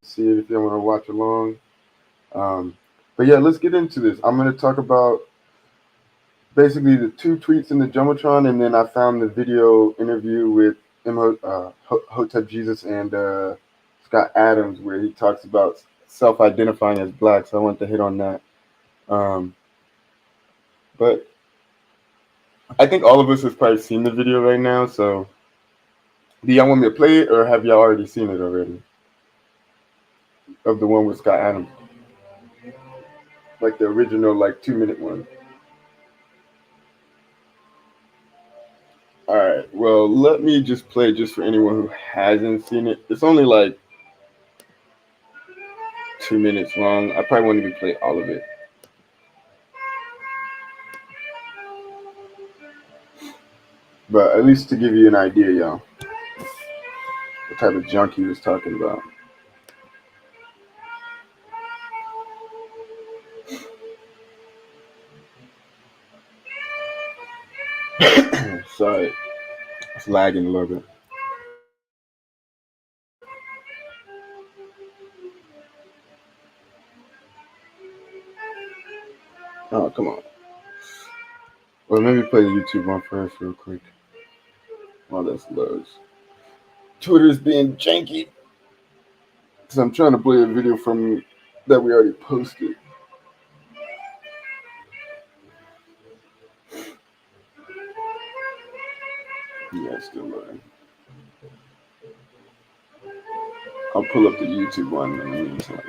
see it if you want to watch along. Um, but yeah, let's get into this. I'm going to talk about basically the two tweets in the Jumbotron, and then I found the video interview with Hotep Jesus and Scott Adams, where he talks about self-identifying as black. So I want to hit on that. Um, but I think all of us have probably seen the video right now. So do y'all want me to play it, or have y'all already seen it already? Of the one with Scott Adams, like the original, like 2 minute one. All right. Well, let me just play just for anyone who hasn't seen it. It's only like 2 minutes long. I probably won't even play all of it, but at least to give you an idea, y'all, what type of junk he was talking about. Sorry, it's lagging a little bit. Oh, come on. Well, maybe play the YouTube one first, real quick. While this loads. Twitter's being janky because I'm trying to play a video from that we already posted. Yeah, it's still loading. I'll pull up the YouTube one in the meantime.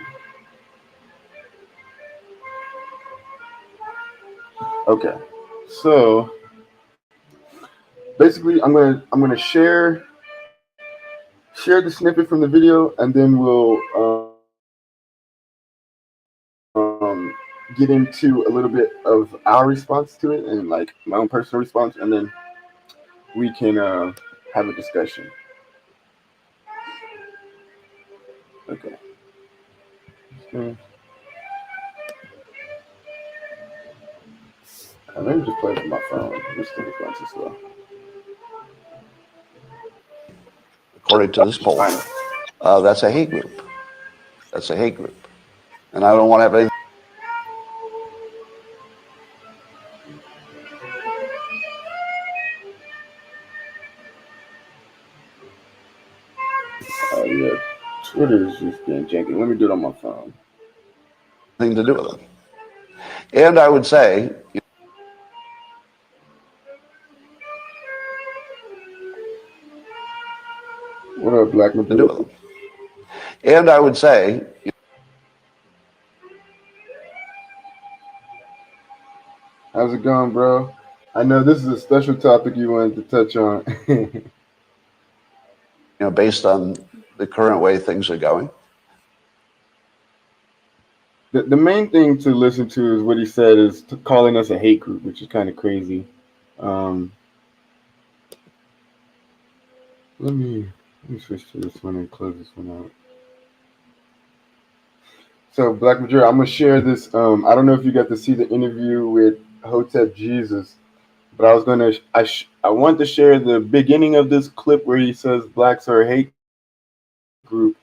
Okay, so basically, I'm gonna share the snippet from the video, and then we'll get into a little bit of our response to it and like my own personal response, and then we can have a discussion. Okay. So, let me just play it from my phone. This thing is going too slow. According to this poll, that's a hate group. That's a hate group. And I don't want to have anything. Yeah, Twitter is just being janky. Let me do it on my phone. To do with it. And I would say, What up, Black Madrid? And I would say, how's it going, bro? I know this is a special topic you wanted to touch on. Based on the current way things are going. The main thing to listen to is what he said is calling us a hate group, which is kind of crazy. Um, let me switch to this one and close this one out. So Black Madrid, I'm gonna share this. I don't know if you got to see the interview with Hotep Jesus, but I was gonna I want to share the beginning of this clip where he says blacks are a hate group,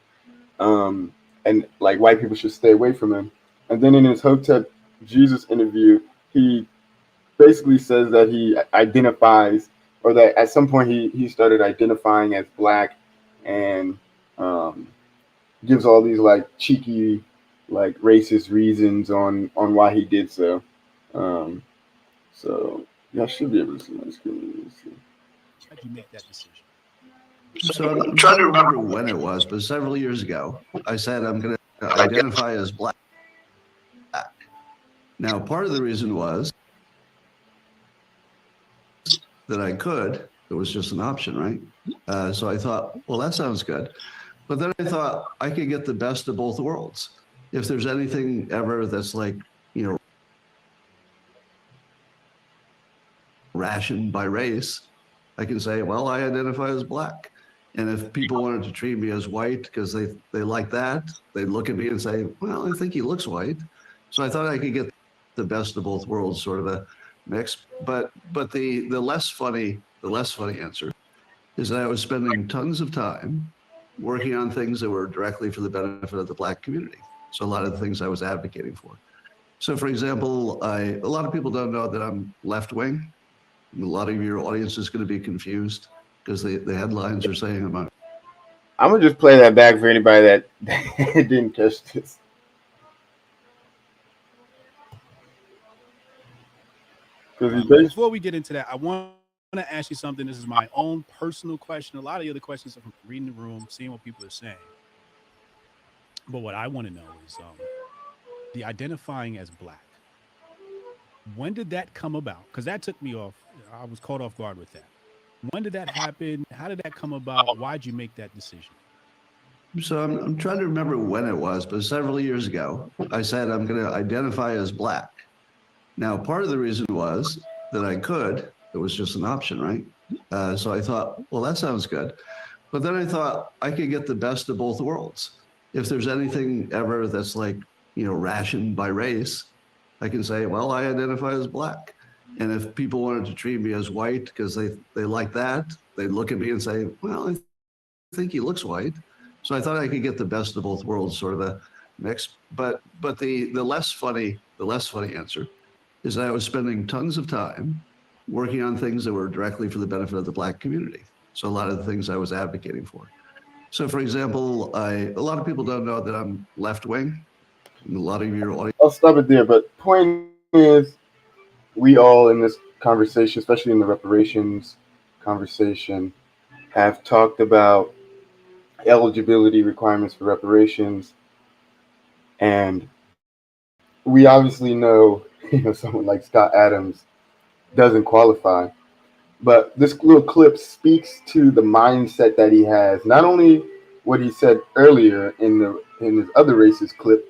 and like white people should stay away from him. And then in his Hotep Jesus interview, he basically says that he identifies, or that at some point he started identifying as black, and um, gives all these like cheeky, like racist reasons on why he did so. Um, so y'all should be able to see my screen. How did you make that decision? So I'm trying to remember when it was, but several years ago, I said I'm going to identify as black. Now, part of the reason was that I could. It was just an option, right? So I thought, well, that sounds good. But then I thought I could get the best of both worlds. If there's anything ever that's like, rationed by race, I can say, well, I identify as black. And if people wanted to treat me as white because they like that, they'd look at me and say, well, I think he looks white. So I thought I could get the best of both worlds, sort of a mix. But the less funny answer is that I was spending tons of time working on things that were directly for the benefit of the Black community. So a lot of the things I was advocating for. So for example, a lot of people don't know that I'm left wing. A lot of your audience is going to be confused because the headlines are saying I'm gonna just play that back for anybody that didn't catch this. Before we get into that, I want to ask you something. This is my own personal question. A lot of the other questions are from reading the room, seeing what people are saying. But what I want to know is the identifying as Black. When did that come about? Because that took me off. I was caught off guard with that. When did that happen? How did that come about? Why'd you make that decision? So I'm trying to remember when it was, but several years ago, I said I'm going to identify as Black. Now, part of the reason was that I could. It was just an option, right? So I thought, well, that sounds good. But then I thought I could get the best of both worlds. If there's anything ever that's like, rationed by race, I can say, well, I identify as Black. And if people wanted to treat me as white because they like that, they'd look at me and say, well, I think he looks white. So I thought I could get the best of both worlds, sort of a mix. But the less funny answer is that I was spending tons of time working on things that were directly for the benefit of the Black community. So a lot of the things I was advocating for. So for example, a lot of people don't know that I'm left wing. A lot of your audience. I'll stop it there. But point is, we all in this conversation, especially in the reparations conversation, have talked about eligibility requirements for reparations, and we obviously know, someone like Scott Adams doesn't qualify. But this little clip speaks to the mindset that he has. Not only what he said earlier in his other racist clip,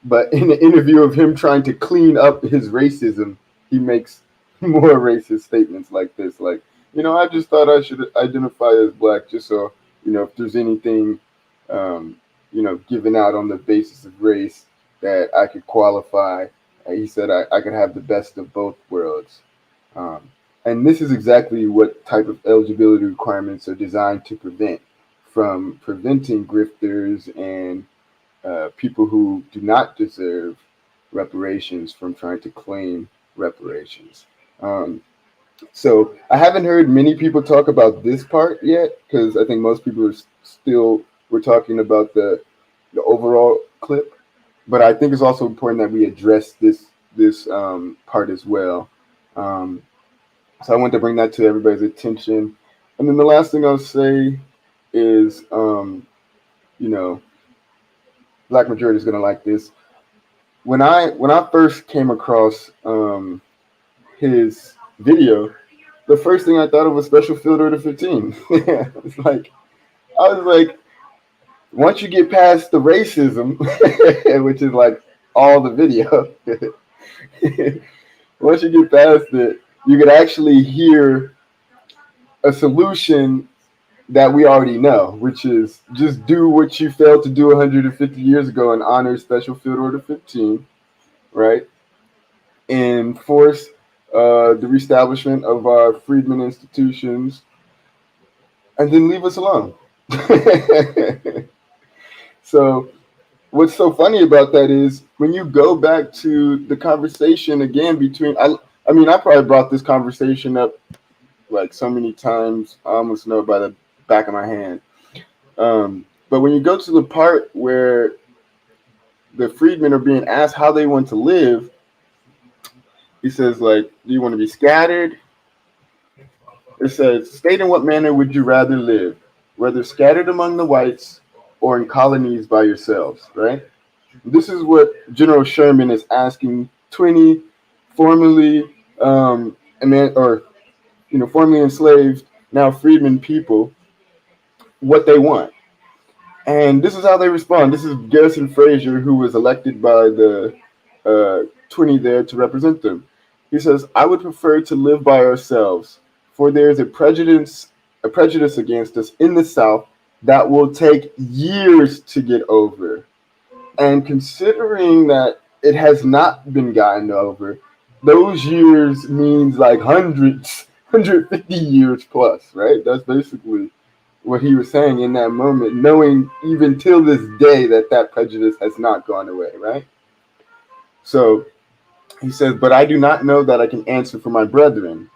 but in the interview of him trying to clean up his racism, he makes more racist statements like this. Like, I just thought I should identify as Black just so, if there's anything, given out on the basis of race that I could qualify. He said I could have the best of both worlds. And this is exactly what type of eligibility requirements are designed to prevent, from preventing grifters and people who do not deserve reparations from trying to claim reparations. So I haven't heard many people talk about this part yet, because I think most people we're talking about the overall clip. But I think it's also important that we address this part as well. So I want to bring that to everybody's attention. And then the last thing I'll say is, Black Majority is going to like this. When I first came across his video, the first thing I thought of was Special Field Order 15. I was like, once you get past the racism, which is like all the video, once you get past it, you could actually hear a solution that we already know, which is just do what you failed to do 150 years ago and honor Special Field Order 15, right? And force the reestablishment of our freedmen institutions, and then leave us alone. So what's so funny about that is when you go back to the conversation again between, I probably brought this conversation up like so many times, I almost know it by the back of my hand. But when you go to the part where the freedmen are being asked how they want to live, he says, like, do you want to be scattered? It says, state in what manner would you rather live, whether scattered among the whites or in colonies by yourselves, right? This is what General Sherman is asking 20 formerly formerly enslaved, now freedmen people, what they want. And this is how they respond. This is Garrison Frazier, who was elected by the 20 there to represent them. He says, I would prefer to live by ourselves, for there is a prejudice against us in the South that will take years to get over. And considering that it has not been gotten over, those years means like 150 years plus, right? That's basically what he was saying in that moment, knowing even till this day that that prejudice has not gone away, right? So he says, but I do not know that I can answer for my brethren.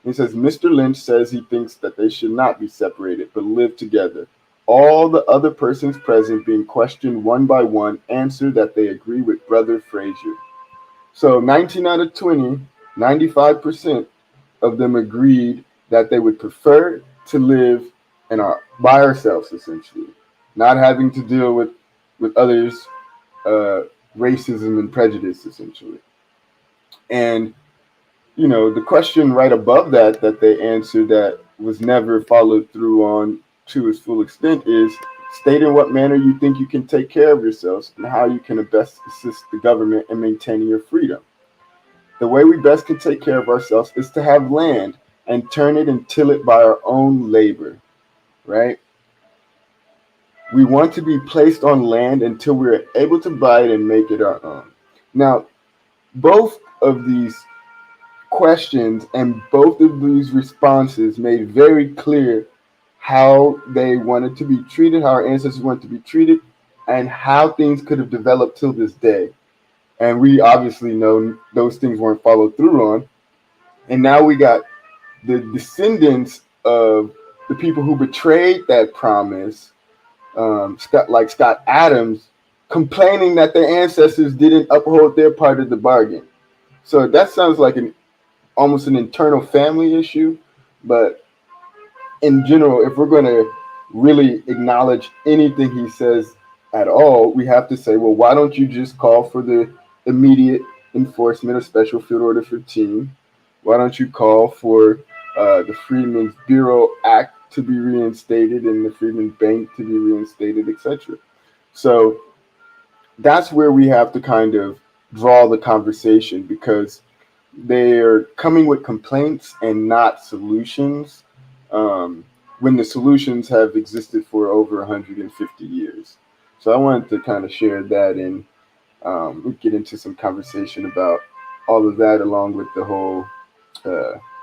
He says, Mr. Lynch says he thinks that they should not be separated, but live together. All the other persons present, being questioned one by one, answer that they agree with Brother Frazier. So 19 out of 20, 95% of them agreed that they would prefer to live in by ourselves, essentially, not having to deal with others' racism and prejudice, essentially. And the question right above that they answered that was never followed through on to its full extent is state in what manner you think you can take care of yourselves and how you can best assist the government in maintaining your freedom. The way we best can take care of ourselves is to have land and turn it and till it by our own labor, right? We want to be placed on land until we're able to buy it and make it our own. Now, both of these questions and both of these responses made very clear how they wanted to be treated, how our ancestors wanted to be treated, and how things could have developed till this day. And we obviously know those things weren't followed through on. And now we got the descendants of the people who betrayed that promise, Scott Adams, complaining that their ancestors didn't uphold their part of the bargain. So that sounds like almost an internal family issue. But in general, if we're going to really acknowledge anything he says at all, we have to say, well, why don't you just call for the immediate enforcement of Special Field Order 15? Why don't you call for the Freedmen's Bureau Act to be reinstated and the Freedmen's Bank to be reinstated, etc.? So that's where we have to kind of draw the conversation, because they're coming with complaints and not solutions, when the solutions have existed for over 150 years. So I wanted to kind of share that, and we get into some conversation about all of that, along with the whole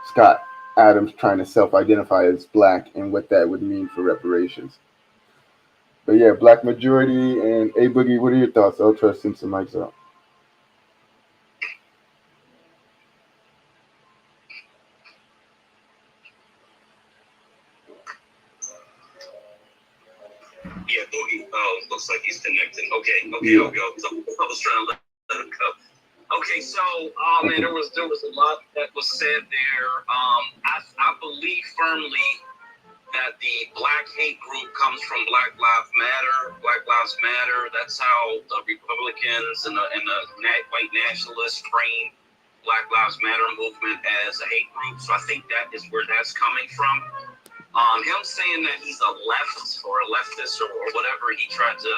Scott Adams trying to self-identify as black and what that would mean for reparations. But yeah, Black Majority and A Boogie, what are your thoughts? I'll try to send some mics out. Yeah, Boogie. Looks like he's connecting. Okay. Yeah. So I was trying to let him go. Okay, so man, there was a lot that was said there. I believe firmly that the Black hate group comes from Black Lives Matter. Black Lives Matter. That's how the Republicans and the white nationalists frame Black Lives Matter movement as a hate group. So I think that is where that's coming from. Him saying that he's a leftist or whatever he tried to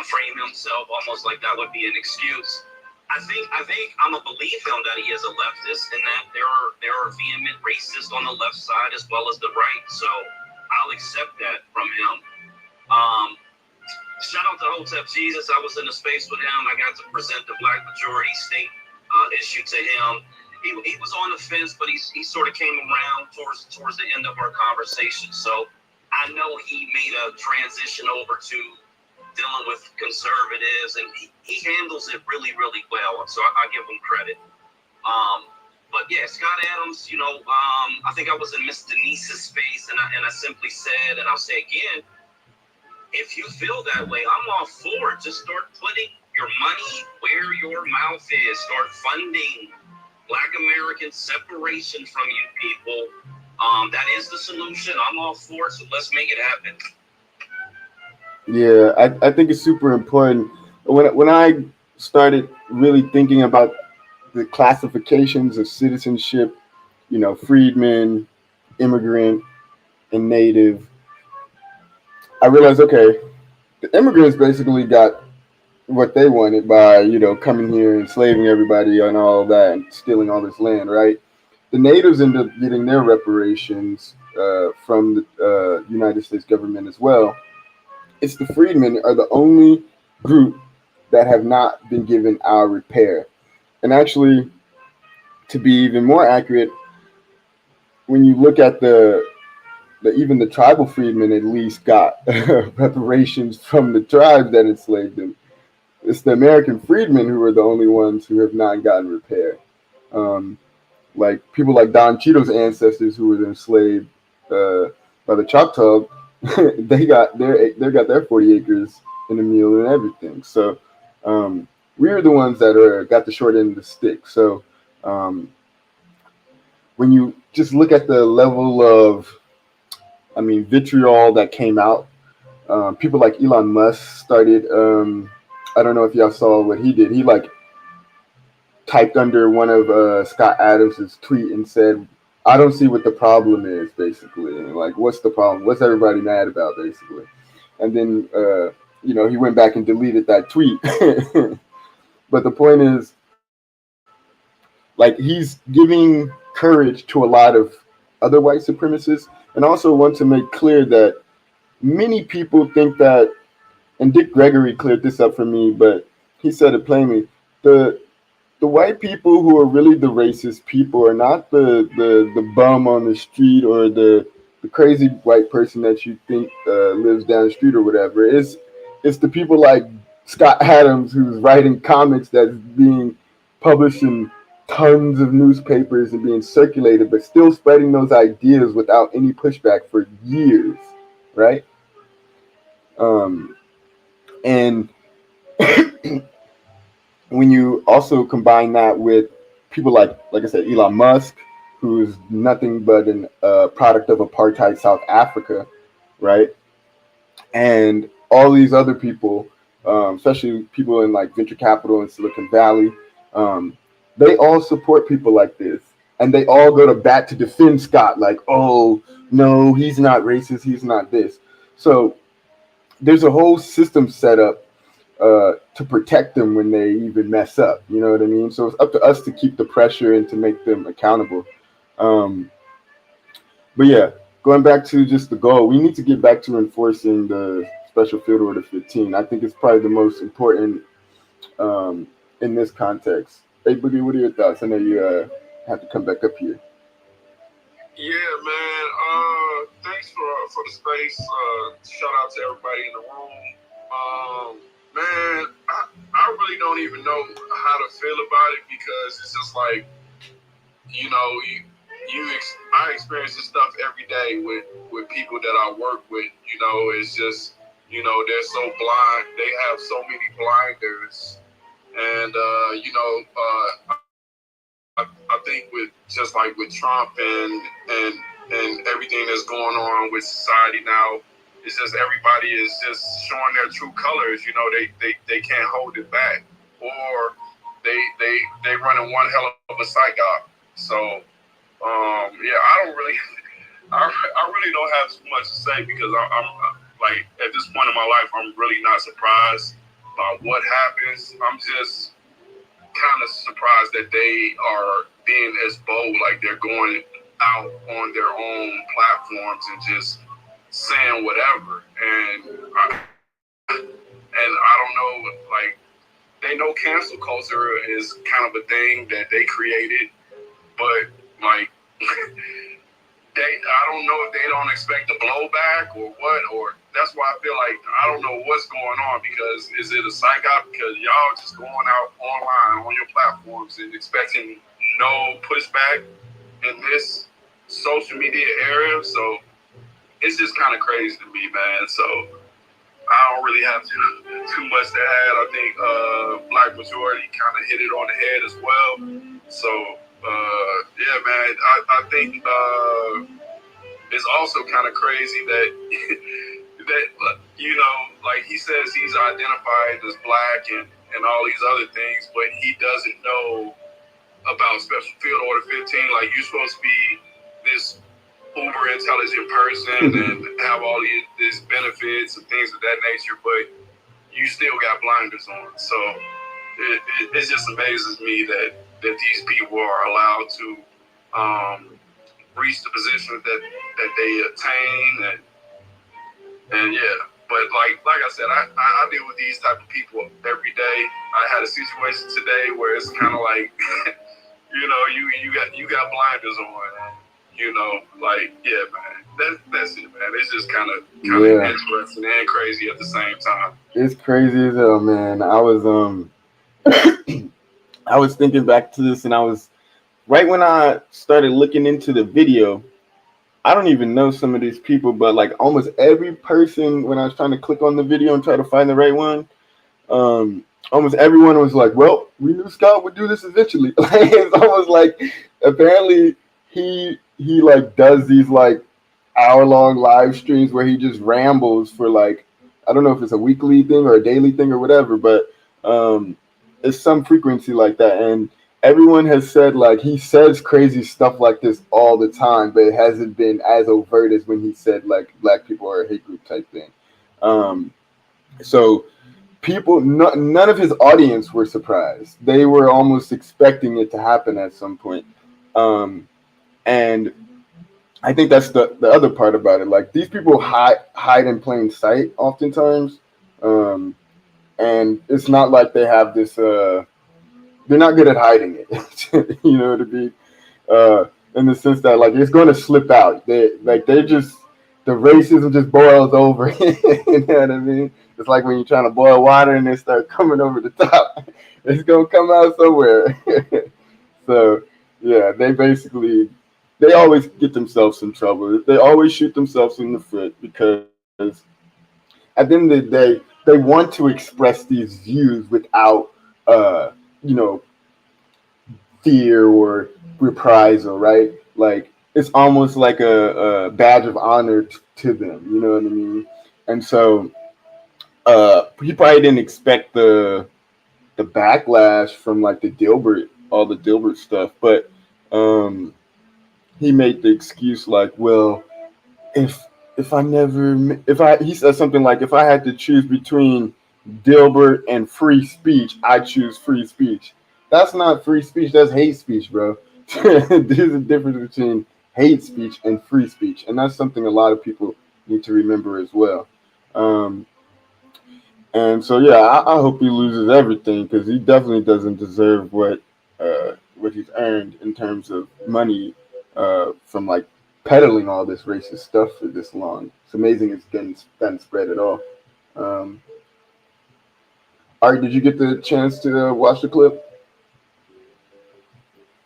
frame himself almost like that would be an excuse. I think I'm gonna believe him that he is a leftist and that there are vehement racists on the left side as well as the right. So I'll accept that from him. Shout out to Hotep Jesus. I was in a space with him. I got to present the Black Majority State issue to him. He was on the fence, but he sort of came around towards the end of our conversation. So I know he made a transition over to dealing with conservatives, and he handles it really, really well. So I give him credit. But yeah, Scott Adams, I think I was in Miss Denise's space, and I simply said, and I'll say again, if you feel that way, I'm all for it. Just start putting your money where your mouth is. Start funding Black American separation from you people. That is the solution. I'm all for it, so let's make it happen. Yeah, I think it's super important. When I started really thinking about the classifications of citizenship, freedmen, immigrant, and native, I realized, okay, the immigrants basically got what they wanted by, coming here, enslaving everybody and all of that and stealing all this land, right? The natives end up getting their reparations from the United States government as well. It's the freedmen are the only group that have not been given our repair. And actually, to be even more accurate, when you look at the even the tribal freedmen at least got reparations from the tribes that enslaved them. It's the American freedmen who are the only ones who have not gotten repair. Um, like people like Don Cheadle's ancestors who were enslaved by the Choctaw, they got their 40 acres and a mule and everything. So we're the ones that got the short end of the stick. So um, when you just look at the level of, vitriol that came out, people like Elon Musk started. I don't know if y'all saw what he did. He like typed under one of Scott Adams's tweet and said, "I don't see what the problem is." Basically, and like, what's the problem? What's everybody mad about? Basically, and then he went back and deleted that tweet. But the point is, like, he's giving courage to a lot of other white supremacists, and also want to make clear that many people think that, and Dick Gregory cleared this up for me, but he said it plainly: the white people who are really the racist people are not the bum on the street or the crazy white person that you think lives down the street or whatever. It's the people like Scott Adams who's writing comics that's being published in tons of newspapers and being circulated, but still spreading those ideas without any pushback for years, right? And when you also combine that with people like I said, Elon Musk, who's nothing but a product of apartheid South Africa, right? And all these other people, especially people in like venture capital in Silicon Valley, they all support people like this. And they all go to bat to defend Scott, like, oh, no, he's not racist, he's not this. So there's a whole system set up to protect them when they even mess up. You know what I mean? So it's up to us to keep the pressure and to make them accountable. But yeah, going back to just the goal, we need to get back to enforcing the Special Field Order 15. I think it's probably the most important in this context. Hey, Boogie, what are your thoughts? I know you have to come back up here. Yeah, man. Thanks for the space. Shout out to everybody in the room. Man, I really don't even know how to feel about it, because it's just like, I experience this stuff every day with people that I work with. It's just, they're so blind. They have so many blinders. And, I think with Trump and everything that's going on with society now, it's just everybody is just showing their true colors. They can't hold it back, or they running one hell of a psych op. So yeah, I really don't have too much to say, because I'm like, at this point in my life, I'm really not surprised by what happens. I'm just kind of surprised that they are being as bold, like they're going out on their own platforms and just saying whatever. And I don't know, like, they know cancel culture is kind of a thing that they created, but like I don't know if they don't expect the blowback or what, or that's why I feel like I don't know what's going on, because is it a psych op? Because y'all just going out online on your platforms and expecting no pushback in this social media era. So it's just kind of crazy to me, man. So I don't really have too much to add. I think Black Majority kind of hit it on the head as well. So yeah, man, I think it's also kind of crazy that like he says he's identified as Black and all these other things, but he doesn't know about Special Field Order 15. Like, you're supposed to be this uber intelligent person and have all these benefits and things of that nature, but you still got blinders on. So it just amazes me that these people are allowed to reach the positions that they attain, and yeah. But like I said, I deal with these type of people every day. I had a situation today where it's kind of like, you got blinders on, like, yeah, man. that's it, man. It's just kind of Yeah. interesting and crazy at the same time. It's crazy as hell, man. I was thinking back to this, and I was right when I started looking into the video. I don't even know some of these people, but like almost every person, when I was trying to click on the video and try to find the right one, almost everyone was like, "Well, we knew Scott would do this eventually." Like, it's almost like apparently he like does these like hour-long live streams where he just rambles for like, I don't know if it's a weekly thing or a daily thing or whatever, but um, it's some frequency like that. And everyone has said like he says crazy stuff like this all the time, but it hasn't been as overt as when he said like black people are a hate group type thing. Um, so people, none of his audience were surprised. They were almost expecting it to happen at some point. And I think that's the other part about it. Like these people hide in plain sight oftentimes, and it's not like they have this. They're not good at hiding it. You know what I mean? In the sense that like it's going to slip out. They just the racism just boils over. You know what I mean? It's like when you're trying to boil water and it start coming over the top. It's gonna come out somewhere. So yeah, they always get themselves in trouble. They always shoot themselves in the foot because at the end of the day, they want to express these views without, you know, fear or reprisal, right? Like it's almost like a badge of honor to them. You know what I mean? And so he probably didn't expect the backlash from like all the Dilbert stuff, but he made the excuse like, well, he said something like, if I had to choose between Dilbert and free speech, I choose free speech. That's not free speech. That's hate speech, bro. There's a difference between hate speech and free speech, and that's something a lot of people need to remember as well. And so, yeah, I hope he loses everything because he definitely doesn't deserve what he's earned in terms of money from like peddling all this racist stuff for this long. It's amazing it's gotten spread at all. Art, did you get the chance to watch the clip?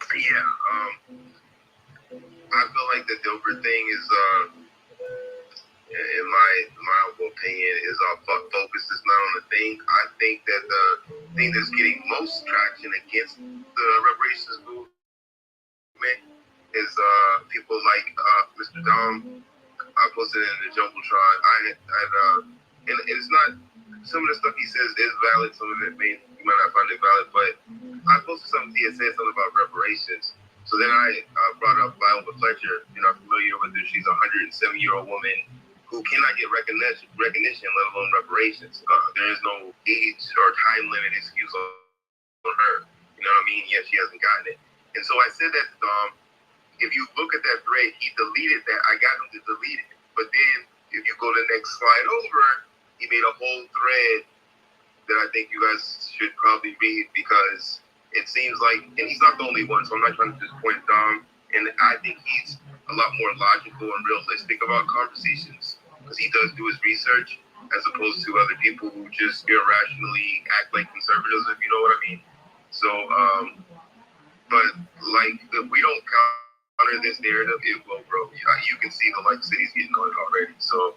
Yeah, I feel like the Dilbert thing is, in my humble opinion, is focus is not on the thing. I think that the thing that's getting most traction against the reparations movement is people like Mr. Dom. I posted it in the Jumbotron. And it's not, some of the stuff he says is valid, some of it you might not find it valid, but I posted something, he had said something about reparations. So then I brought up Viola Fletcher. You're not familiar with her. She's a 107-year-old woman who cannot get recognition, let alone reparations. There is no age or time limit excuse on her. You know what I mean? Yet she hasn't gotten it. And so I said that if you look at that thread, he deleted that. I got him to delete it. But then if you go to the next slide over, he made a whole thread that I think you guys should probably read because it seems like, and he's not the only one, so I'm not trying to disappoint Dom. And I think he's a lot more logical and realistic about conversations because he does do his research as opposed to other people who just irrationally act like conservatives, if you know what I mean. So, but like, if we don't counter this narrative, it will grow. You can see the like cities getting going already. So,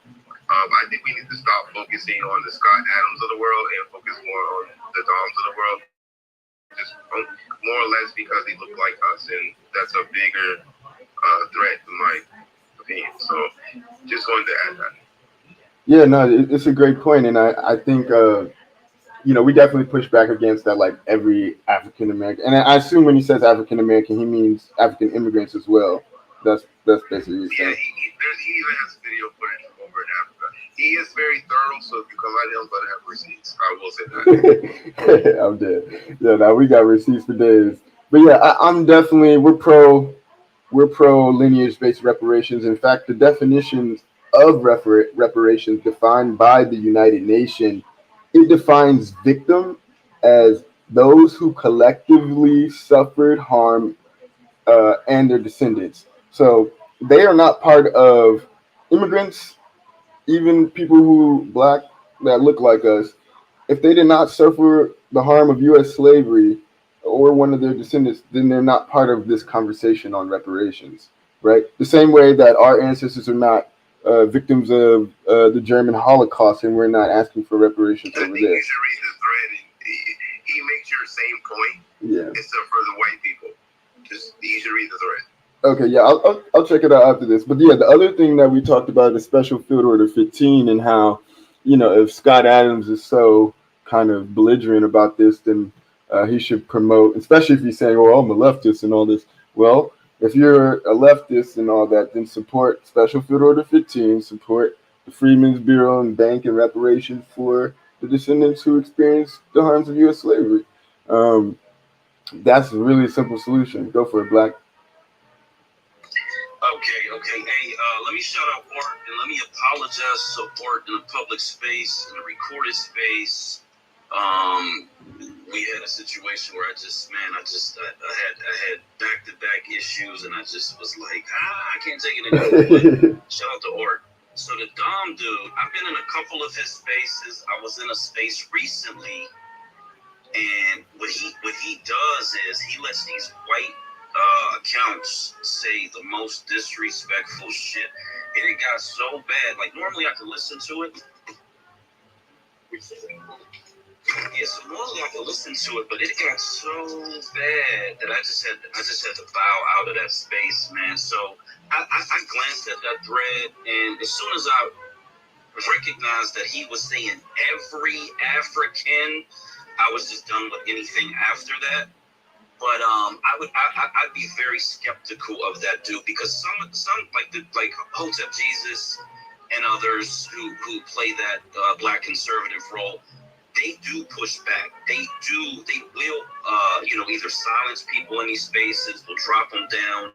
I think we need to stop focusing on the Scott Adams of the world and focus more on the Doms of the world. Just more or less because they look like us, and that's a bigger threat in my opinion. So just wanted to add that. Yeah, no, it's a great point, and I think we definitely push back against that, like every African American, and I assume when he says African American, he means African immigrants as well. That's basically what he's saying. He even has video footage from over in Africa. He is very thorough, so if you come out here, I'm going to have receipts. I will say that. I'm dead. Yeah, now we got receipts for days. But yeah, I'm definitely we're pro lineage-based reparations. In fact, the definitions of reparations defined by the United Nations, it defines victim as those who collectively suffered harm and their descendants. So they are not part of immigrants, even people who black that look like us, if they did not suffer the harm of U.S. slavery or one of their descendants, then they're not part of this conversation on reparations, right? The same way that our ancestors are not victims of the German Holocaust, and we're not asking for reparations I over think there. you should read the thread. He makes your same point, Yeah. except for the white people. Just you should read the thread. Okay, yeah, I'll check it out after this. But yeah, the other thing that we talked about is Special Field Order 15 and how, if Scott Adams is so kind of belligerent about this, then he should promote, especially if he's saying, "Oh, I'm a leftist and all this." Well, if you're a leftist and all that, then support Special Field Order 15, support the Freedmen's Bureau and Bank and reparations for the descendants who experienced the harms of U.S. slavery. That's a really simple solution. Go for it, Black. Okay. Hey, let me shout out Art and let me apologize to Art in a public space, in a recorded space. We had a situation where I had back-to-back issues, and I just was like, I can't take it anymore. But shout out to Art. So the Dom dude, I've been in a couple of his spaces. I was in a space recently, and what he does is he lets these white accounts say the most disrespectful shit, and it got so bad. Like normally I could listen to it. Yeah, so normally I could listen to it, but it got so bad that I just had to bow out of that space, man. So I glanced at that thread, and as soon as I recognized that he was saying every African, I was just done with anything after that. But I'd be very skeptical of that dude because some like Hotep Jesus and others who play that black conservative role, they do push back. They will either silence people in these spaces, will drop them down.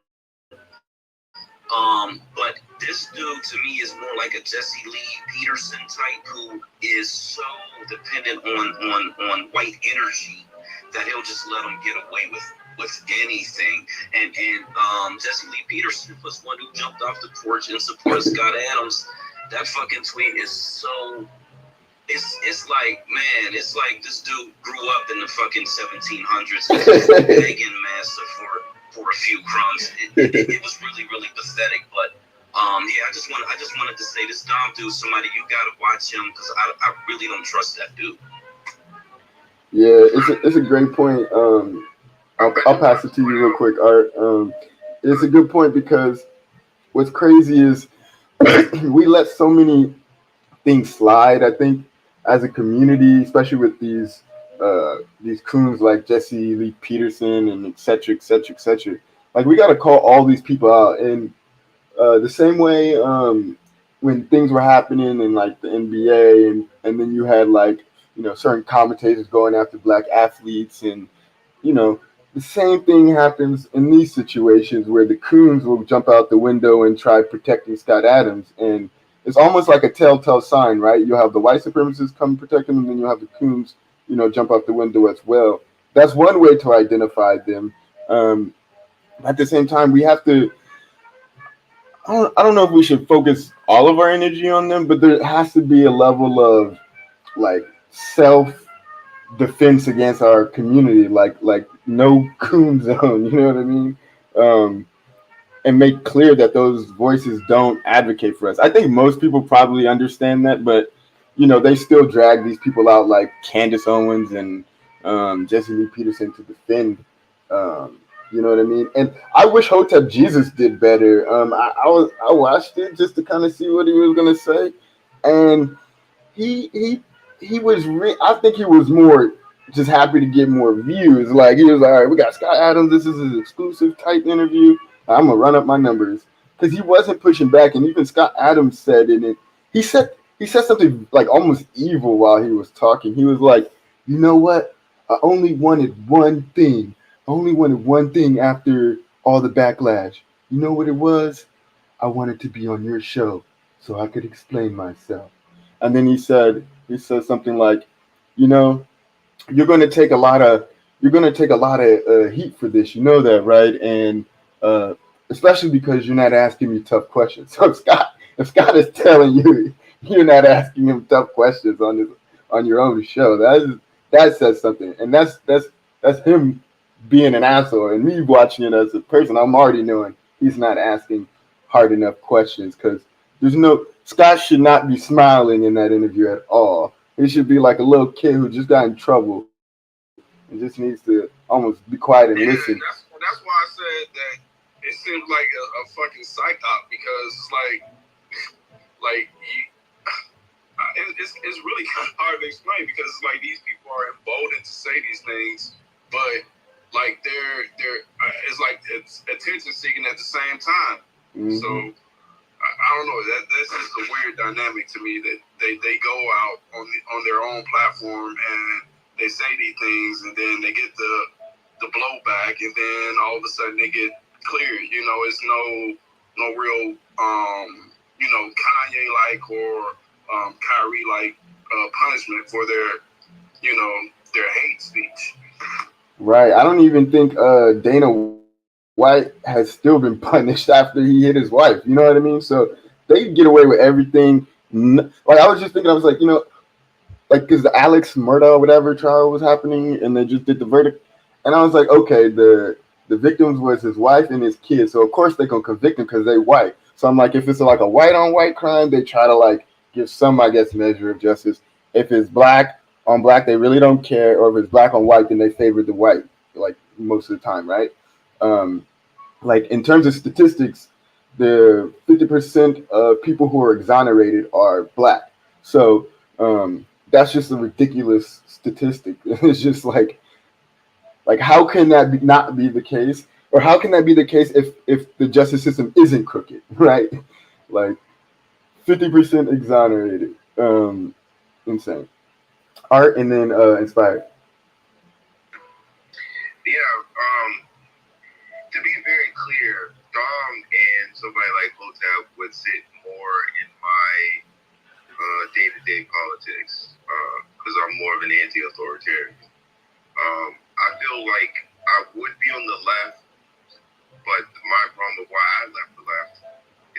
But this dude to me is more like a Jesse Lee Peterson type who is so dependent on white energy that he'll just let him get away with anything. And Jesse Lee Peterson was one who jumped off the porch in support of Scott Adams. That fucking tweet is so. It's like, man, it's like this dude grew up in the fucking 1700s, begging massa for a few crumbs. It was really, really pathetic. But yeah, I just wanted to say this Dom dude, somebody you gotta watch him because I really don't trust that dude. Yeah, it's a great point. I'll pass it to you real quick, Art. It's a good point because what's crazy is we let so many things slide. I think as a community, especially with these coons like Jesse Lee Peterson and et cetera. Like we got to call all these people out. And the same way when things were happening in like the NBA and then you had like, certain commentators going after black athletes and, the same thing happens in these situations where the coons will jump out the window and try protecting Scott Adams. And it's almost like a telltale sign, right? You'll have the white supremacists come protect him, and then you'll have the coons, jump out the window as well. That's one way to identify them. At the same time, we have to, I don't know if we should focus all of our energy on them, but there has to be a level of like self-defense against our community, like no coon zone, you know what I mean? And make clear that those voices don't advocate for us. I think most people probably understand that, but they still drag these people out like Candace Owens and Jesse Lee Peterson to defend. You know what I mean? And I wish Hotep Jesus did better. I watched it just to kind of see what he was gonna say, and he was. I think he was more just happy to get more views. Like he was like, all right, we got Scott Adams. This is his exclusive type interview. I'm gonna run up my numbers because he wasn't pushing back, and even Scott Adams said in it. He said something like almost evil while he was talking. He was like, "You know what? I only wanted one thing. After all the backlash. You know what it was? I wanted to be on your show so I could explain myself." And then he said something like, you're gonna take a lot of heat for this. You know that, right? And especially because you're not asking me tough questions. So if Scott is telling you you're not asking him tough questions on your own show, that says something, and that's him being an asshole. And me watching it as a person, I'm already knowing he's not asking hard enough questions because Scott should not be smiling in that interview at all. He should be like a little kid who just got in trouble and just needs to almost be quiet and listen. That's why I said that it seems like a fucking psych op because it's really kind of hard to explain because it's like these people are emboldened to say these things, but like it's like it's attention seeking at the same time. Mm-hmm. So I don't know. That's just a weird dynamic to me that they go out on their own platform and they say these things and then they get the blowback and then all of a sudden they get cleared. You know, it's no real Kanye like or Kyrie like punishment for their hate speech. Right. I don't even think Dana White has still been punished after he hit his wife. You know what I mean? So they get away with everything. Like I was just thinking, I was like, like because the Alex Murdaugh whatever trial was happening, and they just did the verdict, and I was like, okay, the victims was his wife and his kids, so of course they gonna convict him because they white. So I'm like, if it's like a white on white crime, they try to like give some, I guess, measure of justice. If it's black on black, they really don't care, or if it's black on white, then they favor the white, like most of the time, right? Like in terms of statistics, the 50% of people who are exonerated are black. So that's just a ridiculous statistic. It's just like how can that not be the case, or how can that be the case if the justice system isn't crooked, right? Like 50% exonerated, insane. Art and then Inspired. Yeah, to be very clear, Dom and somebody like Hotep would sit more in my day-to-day politics because I'm more of an anti-authoritarian. I feel like I would be on the left, but my problem with why I left the left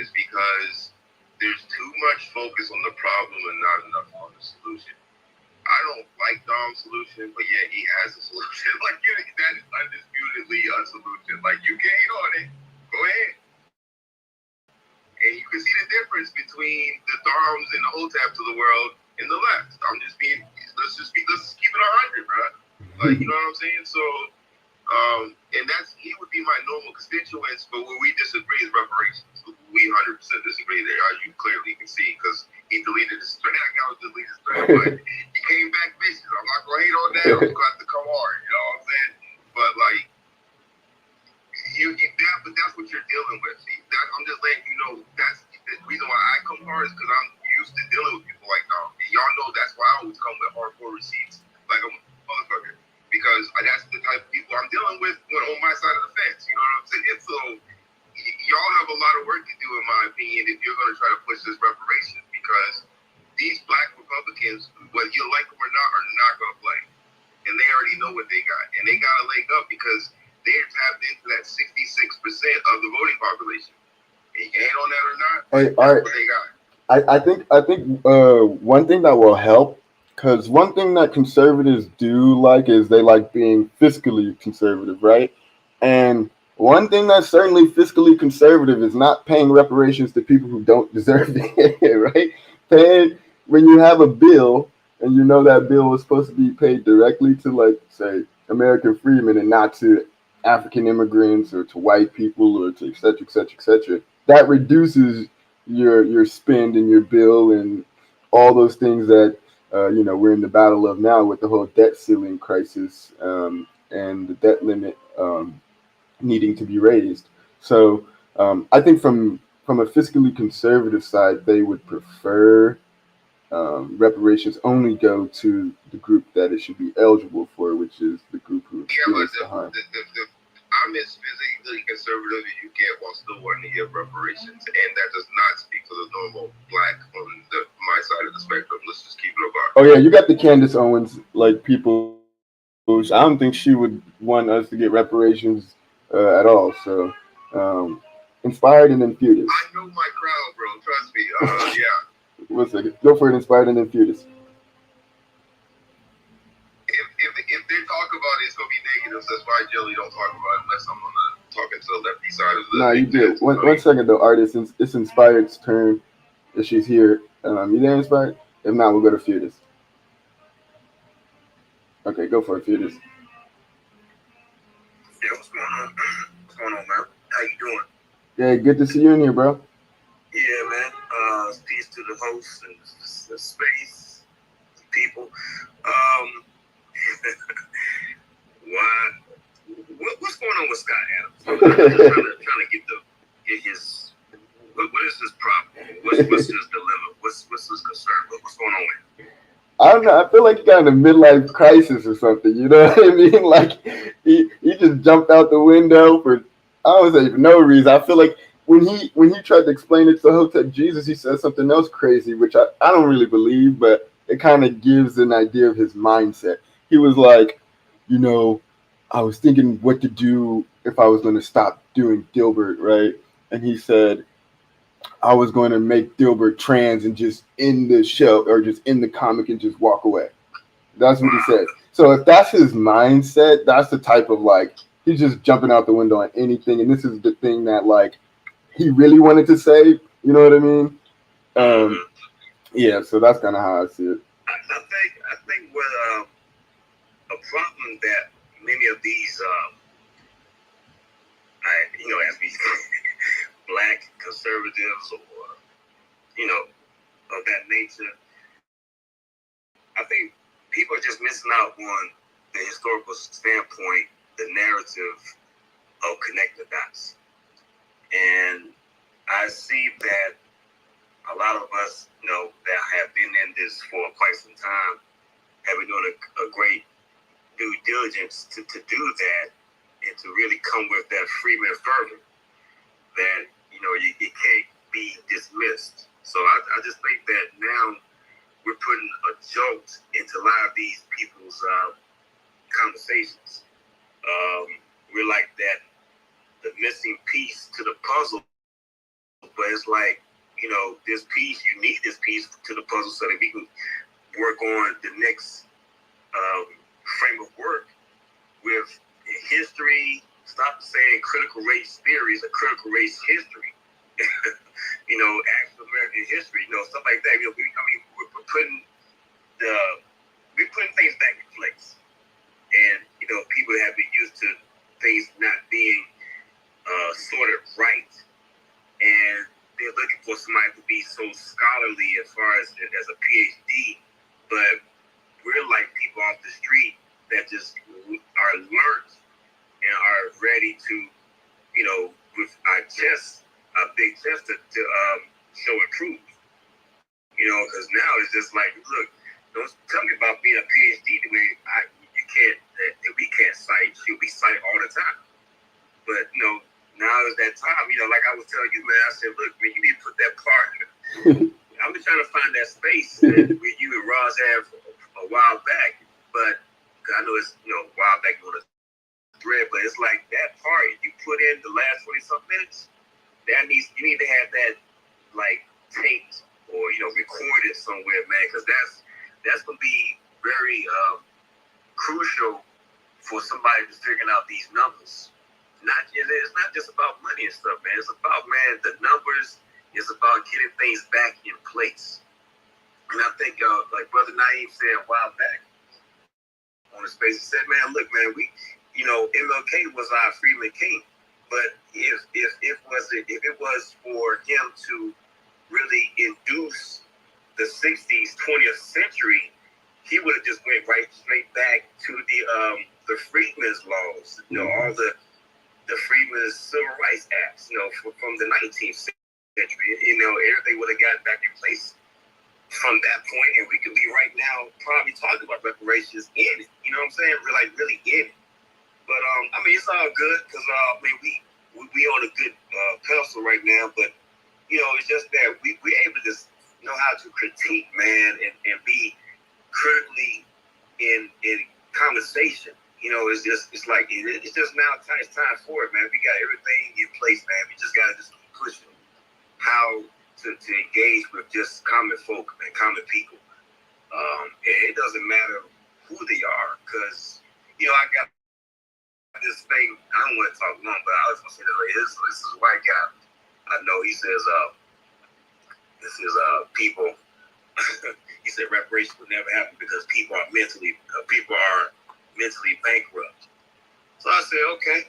is because there's too much focus on the problem and not enough on the solution. I don't like Dom's solution, but yeah, he has a solution. Like, that is undisputedly a solution. Like, you can hate on it. Go ahead. And you can see the difference between the Doms and the Hoteps of the world and the left. Let's keep it 100, bro. Like, you know what I'm saying? So, and he would be my normal constituents, but where we disagree is reparations. We 100% disagree there, as you clearly can see, because he deleted his thread. I got to delete his thread, but he came back vicious. I'm not going to hate on that. I'm going to have to come hard, you know what I'm saying? But, like, but that's what you're dealing with. See, I'm just letting you know that's the reason why I come hard is because I'm used to dealing with people like Dom. And y'all know that's why I always come with hardcore receipts, like a motherfucker, because that's the type of people I'm dealing with when on my side of the fence. You know what I'm saying? So y'all have a lot of work to do, in my opinion, if you're going to try to push this reparations, because these black Republicans, whether you like them or not, are not going to play. And they already know what they got. And they got a leg up because they're tapped into that 66% of the voting population. And you can hate on that or not, that's what they got. I think one thing that will help, because one thing that conservatives do like is they like being fiscally conservative, right? And one thing that's certainly fiscally conservative is not paying reparations to people who don't deserve it, right? Paying when you have a bill and you know that bill was supposed to be paid directly to, like, say, American freedmen and not to African immigrants or to white people or to et cetera, et cetera, et cetera. That reduces your spend and your bill and all those things that we're in the battle of now with the whole debt ceiling crisis and the debt limit needing to be raised. So I think from a fiscally conservative side, they would prefer reparations only go to the group that it should be eligible for, which is the group who experienced the harm. I'm as physically conservative as you get while still wanting to give reparations, and that does not speak for the normal black on my side of the spectrum. Let's just keep it about. Oh yeah, you got the Candace Owens like people. I don't think she would want us to get reparations at all. So Inspired and then Feudus. I know my crowd, bro. Trust me. Yeah. 1 second. Go for it. Inspired and then Feudus. If they talk about it, it's gonna be negative. That's why I generally don't talk about it unless I'm on the talking to the lefty side of the. No, you did. One second though, artist. It's Inspired's turn. If she's here, you there, Inspired? If not, we'll go to Feudus. Okay, go for it, Feudus. Yeah, what's going on? What's going on, man? How you doing? Yeah, good to see you in here, bro. Yeah, man. Peace to the host and the space, the people. What's going on with Scott Adams? I'm trying to get his. What is his problem? What's his dilemma? What's his concern? What's going on with him? I don't know. I feel like he got in a midlife crisis or something. You know what I mean? Like he just jumped out the window for I don't say for no reason. I feel like when he tried to explain it to Hotep Jesus, he said something else crazy, which I don't really believe, but it kind of gives an idea of his mindset. He was like, I was thinking what to do if I was going to stop doing Dilbert, right? And he said, I was going to make Dilbert trans and just end the show or just end the comic and just walk away. That's what he said. So if that's his mindset, that's the type of he's just jumping out the window on anything. And this is the thing that he really wanted to say. You know what I mean? Yeah. So that's kind of how I see it. I think what a problem that many of these, as we black conservatives or, of that nature, I think people are just missing out on the historical standpoint, the narrative of connecting the dots. And I see that a lot of us, that have been in this for quite some time, have been doing a great due diligence to do that and to really come with that Freeman fervor that, it can't be dismissed. So I just think that now we're putting a jolt into a lot of these people's conversations. We're like that, the missing piece to the puzzle, but it's like, this piece, you need this piece to the puzzle so that we can work on the next frame of work with history. Stop saying critical race theories or critical race history. African American history, stuff like that. We're putting things back in place, and people have been used to things not being sorted right, and they're looking for somebody to be so scholarly as far as a PhD, but we're like people off the street that just are learned and are ready to, with our chest, a big chest to show and prove. Because now it's just like, look, don't tell me about being a PhD the way we can't cite you. We cite all the time. But, now is that time, like I was telling you, man, I said, look, man, you need to put that partner. I've been trying to find that space that you and Roz have a while back, but I know it's, a while back on the thread, but it's like that part you put in the last 20-something minutes, you need to have that taped or recorded somewhere, man, because that's gonna be very crucial for somebody to figure out these numbers. It's not just about money and stuff, man. It's about, man, the numbers. It's about getting things back in place. And I think, like Brother Naeem said a while back on the space, he said, man, look, man, MLK was our Freeman King. But if it was for him to really induce the 60s, 20th century, he would have just went straight back to the Freedmen's laws, all the Freedmen's Civil Rights Acts, from the 19th century. Everything would have gotten back in place from that point, and we could be right now probably talking about reparations in it. You know what I'm saying? We're really in it. But it's all good because we on a good pedestal right now. But it's just that we're able to know how to critique, man, and be critically in conversation. It's just now it's time for it, man. We got everything in place, man. We just gotta just keep pushing how to engage with just common folk and common people. And it doesn't matter who they are, because, I got this thing. I don't want to talk long, but I was going to say this. This is a white guy. I know he says, people, he said reparations would never happen because people are mentally bankrupt. So I said, okay.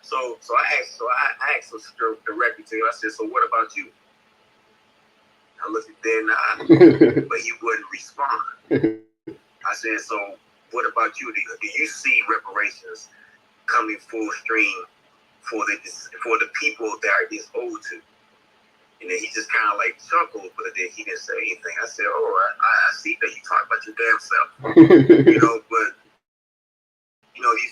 so I asked him directly to him. I said, so what about you? I looked at dead in the eye, but he wouldn't respond. I said, so what about you? Do you see reparations coming full stream for the people that are this owed to? And then he just kind of like chuckled, but then he didn't say anything. I said, oh, I see that you talk about your damn self. But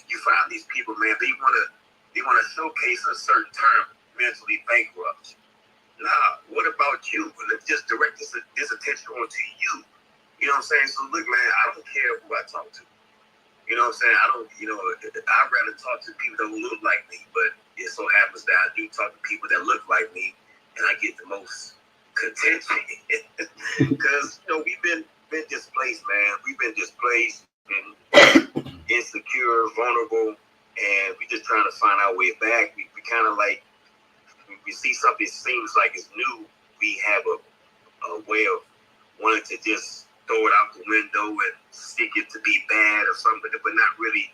you find these people, man, they want to showcase a certain term, mentally bankrupt. Nah, what about you? Let's just direct this attention onto you. You know what I'm saying? So look, man, I don't care who I talk to. You know what I'm saying? I'd rather talk to people that look like me, but it so happens that I do talk to people that look like me, and I get the most contention. Because, we've been displaced, man. We've been displaced and insecure, vulnerable, and we just trying to find our way back. We kind of like, we see something seems like it's new, we have a way of wanting to just throw it out the window and stick it to be bad or something, but not really,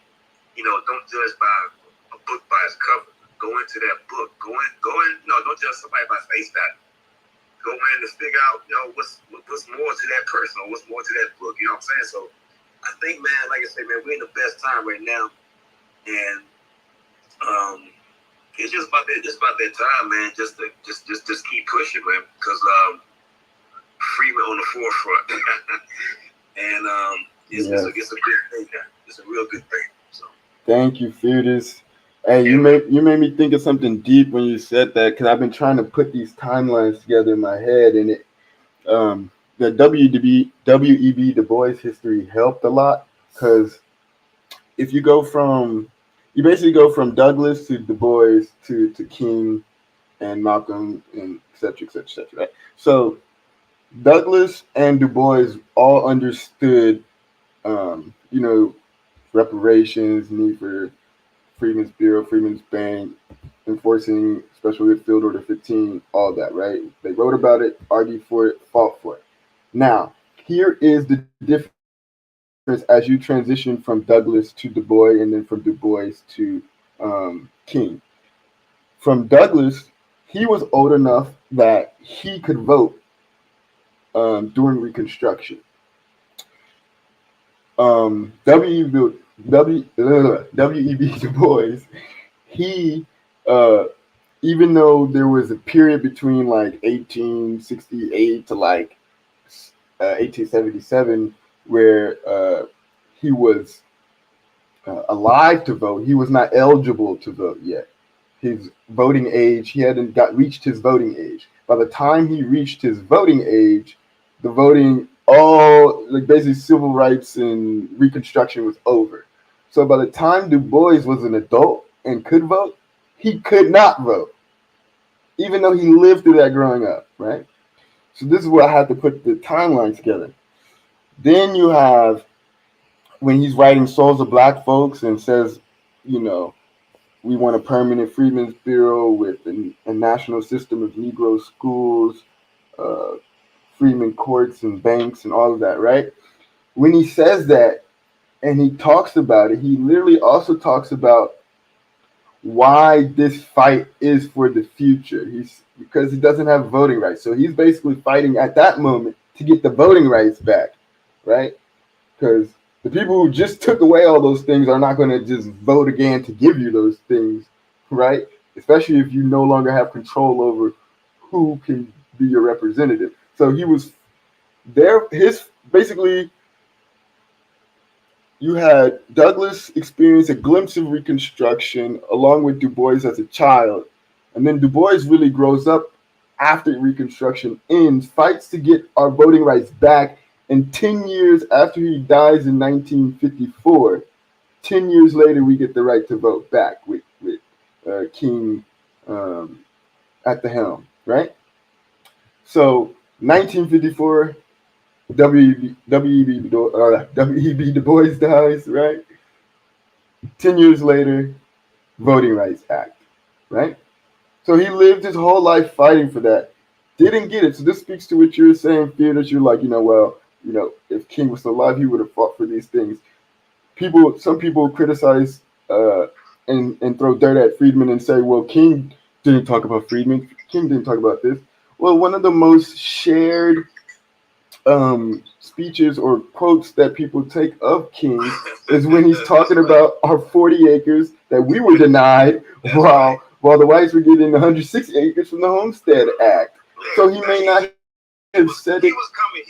don't judge by a book by its cover. Go into that book. Go in. No, don't judge somebody by face value. Go in to figure out, what's more to that person or what's more to that book. You know what I'm saying? So I think, man, like I said, man, we're in the best time right now, and it's just about that time, man. Just keep pushing, man, because Freeman on the forefront, and it's a good thing, man. It's a real good thing. So Thank you, Fearless. Hey, you made me think of something deep when you said that, because I've been trying to put these timelines together in my head, and the W.E.B. Du Bois history helped a lot, because if you basically go from Douglass to Du Bois to King and Malcolm and et cetera, right? So Douglass and Du Bois all understood, reparations, need for Freedmen's Bureau, Freedmen's Bank, enforcing Special Field Order 15, all that, right? They wrote about it, argued for it, fought for it. Now, here is the difference as you transition from Douglass to Du Bois and then from Du Bois to King. From Douglass, he was old enough that he could vote during Reconstruction. W.E.B. Du Bois, he, even though there was a period between like 1868 to like 1877 where he was alive to vote, he was not eligible to vote yet. His voting age, he hadn't reached his voting age. By the time he reached his voting age, the voting, basically civil rights and Reconstruction was over. So by the time Du Bois was an adult and could vote, he could not vote, even though he lived through that growing up, right? So this is where I had to put the timeline together. Then you have when he's writing Souls of Black Folks and says, we want a permanent Freedmen's Bureau with a national system of Negro schools, freedmen courts and banks and all of that, right? When he says that and he talks about it, he literally also talks about why this fight is for the future. Because he doesn't have voting rights. So he's basically fighting at that moment to get the voting rights back, right? Because the people who just took away all those things are not going to just vote again to give you those things, right? Especially if you no longer have control over who can be your representative. So he was there. You had Douglass experience a glimpse of Reconstruction along with Du Bois as a child. And then Du Bois really grows up after Reconstruction ends, fights to get our voting rights back. And 10 years after he dies in 1954, 10 years later, we get the right to vote back with King at the helm, right? So 1954, W.E.B. Du Bois dies, right? 10 years later, Voting Rights Act, right? So he lived his whole life fighting for that. Didn't get it. So this speaks to what you're saying, Fear, that you're like, if King was still alive, he would have fought for these things. Some people criticize and throw dirt at Friedman and say, well, King didn't talk about Friedman. King didn't talk about this. Well, one of the most shared speeches or quotes that people take of King is when he's talking about our 40 acres that we were denied while the whites were getting 160 acres from the Homestead Act. So he may not have said it. He was coming.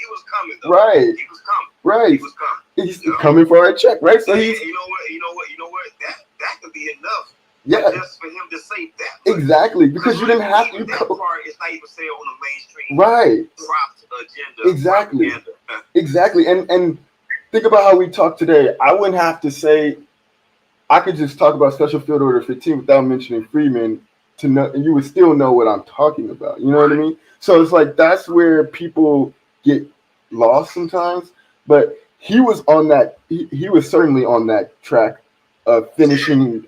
Though. Right. He was coming. Right. He was coming. He's coming for our check, right? So he's. You know what? That could be enough. Yeah. Just for him to say that. Exactly, because you didn't have to. That part is not even said on the mainstream. Right. Props agenda. Exactly. Propaganda. Exactly. And think about how we talk today. I wouldn't have to say. I could just talk about Special Field Order 15 without mentioning Freeman to know, and you would still know what I'm talking about. You know what I mean? So it's like that's where people get lost sometimes. But he was on that. He was certainly on that track of finishing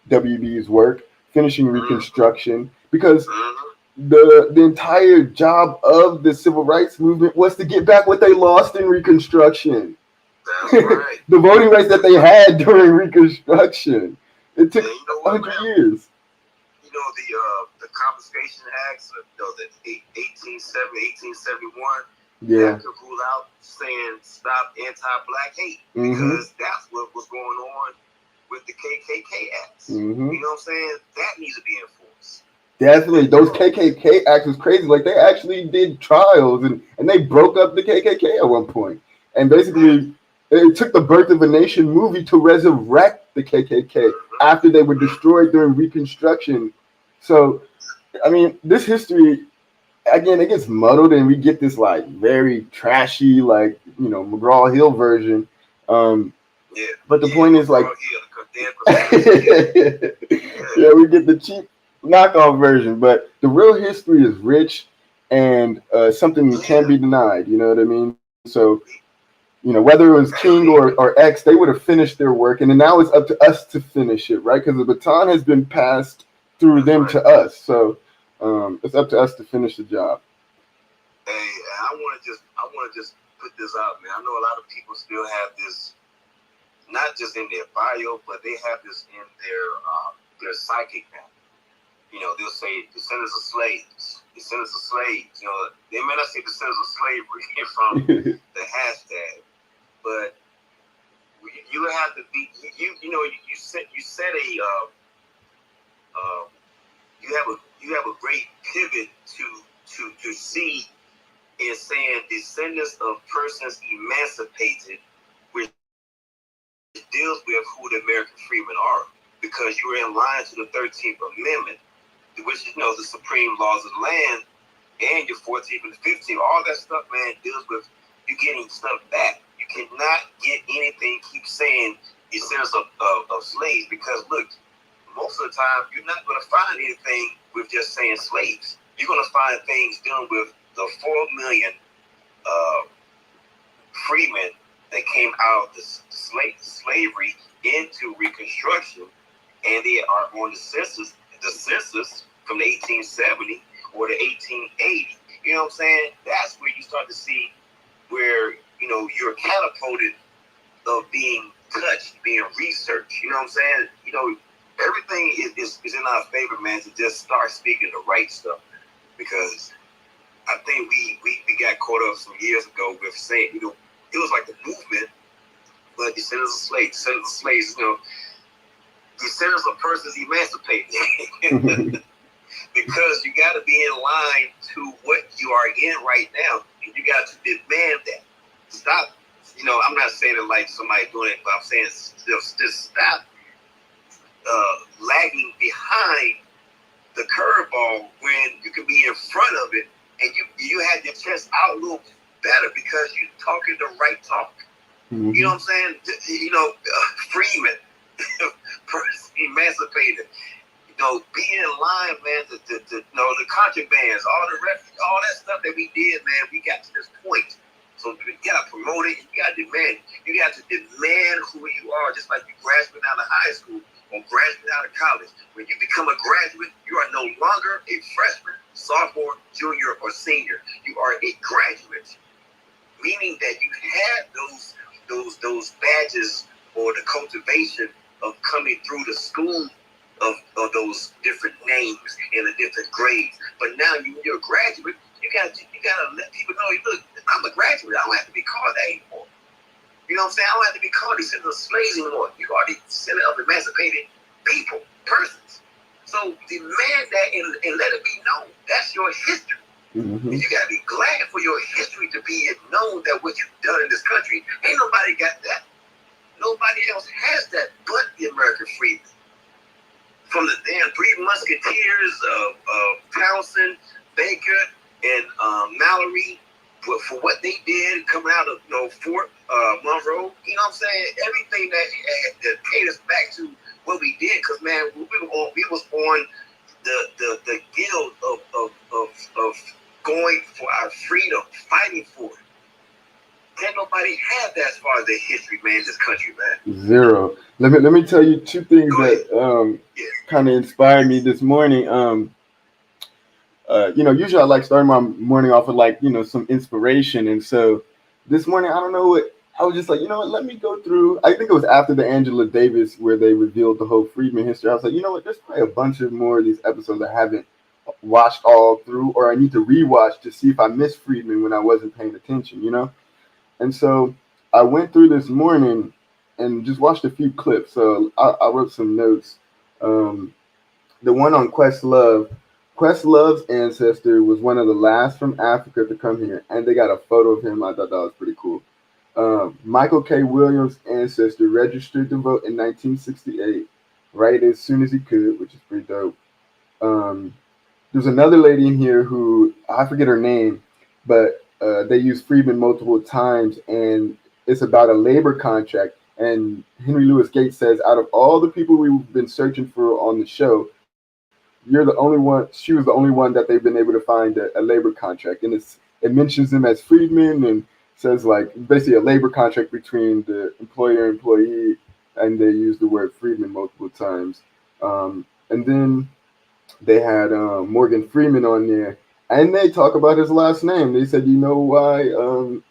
WB's work, finishing Reconstruction, because the entire job of the civil rights movement was to get back what they lost in Reconstruction. That's right. The voting rights that they had during Reconstruction. It took 100 years. You know, the Confiscation Acts, the 1871, Yeah. that could rule out saying stop anti-black hate, Mhm. because that's what was going on with the KKK acts. Mhm. You know what I'm saying? That needs to be enforced. Definitely. Those KKK acts was crazy. Like they actually did trials and they broke up the KKK at one point. And basically it took the Birth of a Nation movie to resurrect the KKK after they were destroyed during Reconstruction. So, I mean, this history, again, it gets muddled and we get this like very trashy, like, McGraw-Hill version. But the point is like, yeah, we get the cheap knockoff version, but the real history is rich and something that can't be denied. You know what I mean? So, whether it was King or X, they would have finished their work, and then now it's up to us to finish it, right? Because the baton has been passed through them to us, so it's up to us to finish the job. Hey, I want to just put this out, man. I know a lot of people still have this, not just in their bio, but they have this in their psychic now. They'll say descendants of slaves. Descendants of slaves. They may not say descendants of slavery from the hashtag, but you have to be. You said you have a great pivot to see in saying descendants of persons emancipated, which deals with who the American freemen are, because you were in line to the 13th Amendment, which is the supreme laws of the land, and your 14th and 15th, all that stuff, man, deals with you getting stuff back. You cannot get anything, keep saying descendants of slaves, because look, most of the time you're not going to find anything with just saying slaves. You're going to find things dealing with the 4 million freemen that came out of the slavery into Reconstruction, and they are on the census from the 1870 or the 1880. You know what I'm saying? That's where you start to see where you're catapulted of being touched, being researched. You know what I'm saying? Everything is in our favor, man, to just start speaking the right stuff, because I think we got caught up some years ago with saying, it was like the movement, but descendants of slaves, descendants of persons emancipated. Because you got to be in line to what you are in right now, and you got to demand that. Stop. I'm not saying it like somebody doing it, but I'm saying just stop lagging behind the curveball when you can be in front of it, and you had your chest out a little better because you're talking the right talk. Mm-hmm. You know what I'm saying? Freeman, emancipated. be in line, man. The contrabands, all that stuff that we did, man. We got to this point. So you gotta promote it. You gotta demand. You got to demand who you are, just like you graduate out of high school or graduate out of college. When you become a graduate, you are no longer a freshman, sophomore, junior, or senior. You are a graduate, meaning that you had those badges or the cultivation of coming through the school of those different names and the different grades. But now you're a graduate. You gotta let people know, look, I'm a graduate. I don't have to be called that anymore. You know what I'm saying? I don't have to be called descendant of slaves anymore. You are the descendant of emancipated people, persons. So demand that and let it be known. That's your history. Mm-hmm. And you gotta be glad for your history to be known that what you've done in this country. Ain't nobody got that. Nobody else has that but the American freedmen. From the damn Three Musketeers of Townsend, Baker, and Mallory, for what they did coming out of Fort Monroe, you know what I'm saying? Everything that paid us back to what we did, because man, we was on the guild of going for our freedom, fighting for it. Can't nobody have that as far as their history, man, in this country, man. Zero. Let me tell you two things that kind of inspired me this morning. Usually I like starting my morning off with some inspiration. And so this morning, I don't know what, I was just like, let me go through. I think it was after the Angela Davis where they revealed the whole Freedman history. I was like, there's probably a bunch of more of these episodes I haven't watched all through, or I need to rewatch to see if I missed Freedman when I wasn't paying attention, And so I went through this morning and just watched a few clips. So I wrote some notes. The one on Questlove's ancestor was one of the last from Africa to come here, and they got a photo of him. I thought that was pretty cool. Michael K. Williams' ancestor registered to vote in 1968, right as soon as he could, which is pretty dope. There's another lady in here who, I forget her name, but they use Freedman multiple times, and it's about a labor contract. And Henry Louis Gates says, out of all the people we've been searching for on the show, you're the only one. She was the only one that they've been able to find a labor contract, and it mentions them as freedmen and says basically a labor contract between the employer and employee, and they use the word freedman multiple times. And then they had Morgan Freeman on there, and they talk about his last name. They said, you know why you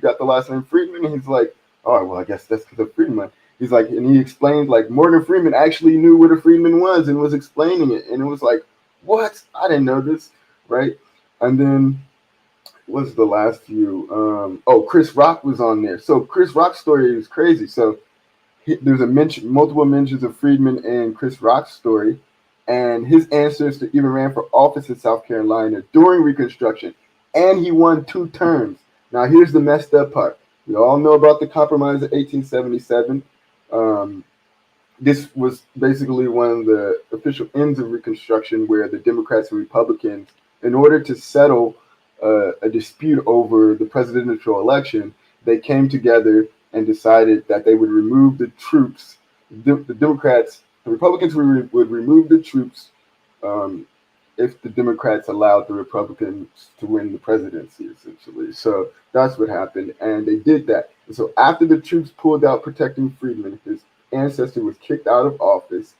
got the last name Freedman? And he's like, oh well, I guess that's because of Freedman. He's like, and he explained Morgan Freeman actually knew what a freedman was and was explaining it. And it was like, what? I didn't know this, right? And then what's the last few? Chris Rock was on there. So Chris Rock's story is crazy. So there's multiple mentions of Freedman and Chris Rock's story. And his ancestor even ran for office in South Carolina during Reconstruction. And he won 2 terms. Now, here's the messed up part. We all know about the Compromise of 1877. This was basically one of the official ends of Reconstruction, where the Democrats and Republicans, in order to settle a dispute over the presidential election, they came together and decided that they would remove the troops. The Republicans would remove the troops if the Democrats allowed the Republicans to win the presidency, essentially. So that's what happened, and they did that. And so after the troops pulled out protecting Freedman, his ancestor was kicked out of office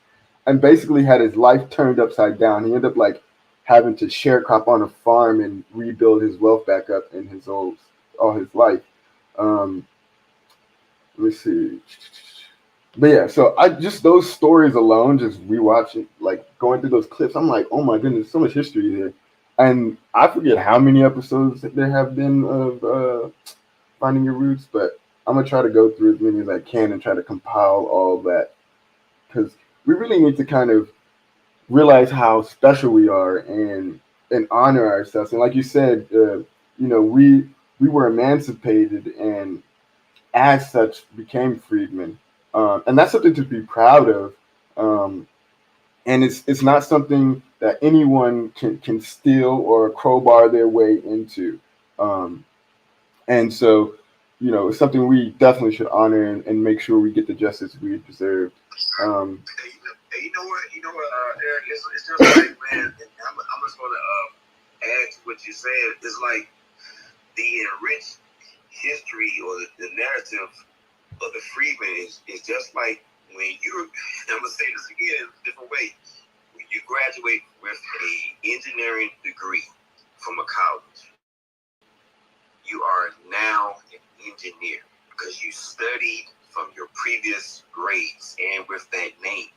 and basically had his life turned upside down. He ended up having to sharecrop on a farm and rebuild his wealth back up in all his life. Let me see. But yeah, so I just, those stories alone, just rewatching, going through those clips, I'm like, oh my goodness, so much history here. And I forget how many episodes there have been of Finding Your Roots, but I'm going to try to go through as many as I can and try to compile all that. Because we really need to kind of realize how special we are and honor ourselves. And like you said, we were emancipated and as such became freedmen. And that's something to be proud of. And it's not something that anyone can steal or crowbar their way into. And so, it's something we definitely should honor and make sure we get the justice we deserve. Hey, You know what? Eric, it's just like, man, and I'm just gonna add to what you said. It's like the enriched history or the narrative of the freedmen is just like when I'm gonna say this again in a different way. When you graduate with a engineering degree from a college, you are now an engineer because you studied from your previous grades and with that name.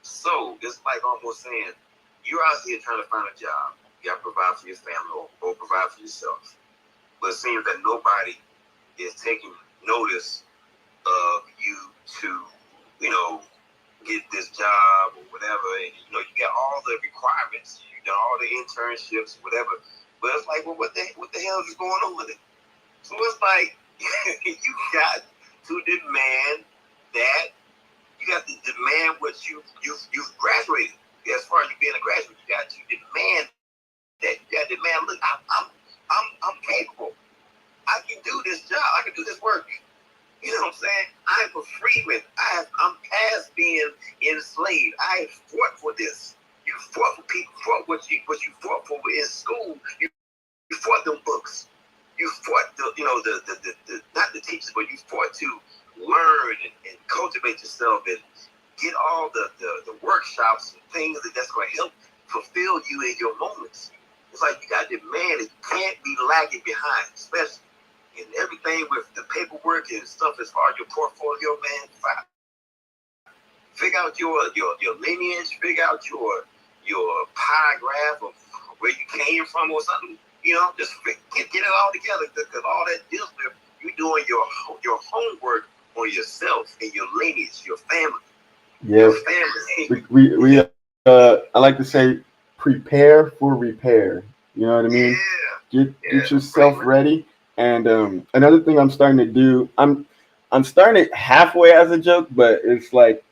So it's like almost saying you're out here trying to find a job. You got to provide for your family or provide for yourself. But it seems that nobody is taking notice of you to, get this job or whatever. And, you got all the requirements. You got all the internships, whatever. But it's like, well, what the hell is going on with it? So it's like you got to demand that. You got to demand what you've graduated. As far as you being a graduate, you got to demand that. You got to demand. Look, I'm capable. I can do this job. I can do this work. You know what I'm saying? I'm a freeman. I'm past being enslaved. I fought for this. You fought for people. Fought what you fought for in school. You fought them books. You fought the not the teachers, but you fought to learn and cultivate yourself and get all the workshops and things that's going to help fulfill you in your moments. It's like you got to demand it. You can't be lagging behind, especially in everything with the paperwork and stuff as far as your portfolio, man. Figure out your lineage, figure out your paragraph of where you came from or something. Just get it all together because all that deals with you doing your homework on yourself and your lineage, your family. Yes. Your family. We I like to say prepare for repair. You know what I mean? Yeah. Get yourself ready. And another thing I'm starting to do, I'm starting it halfway as a joke, but it's like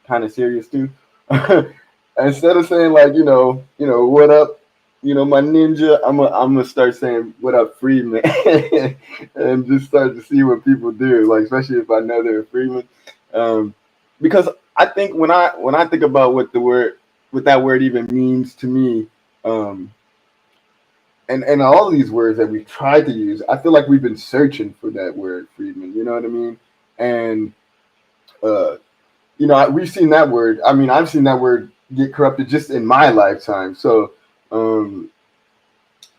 kind of serious too. Instead of saying like, what up, my ninja, I'm gonna start saying what up, freedman, and just start to see what people do, like especially if I know they're a freedman, because I think when I think about what that word even means to me, and all of these words that we've tried to use, I feel like we've been searching for that word, freedman. You know what I mean? And we've seen that word. I mean, I've seen that word get corrupted just in my lifetime. So,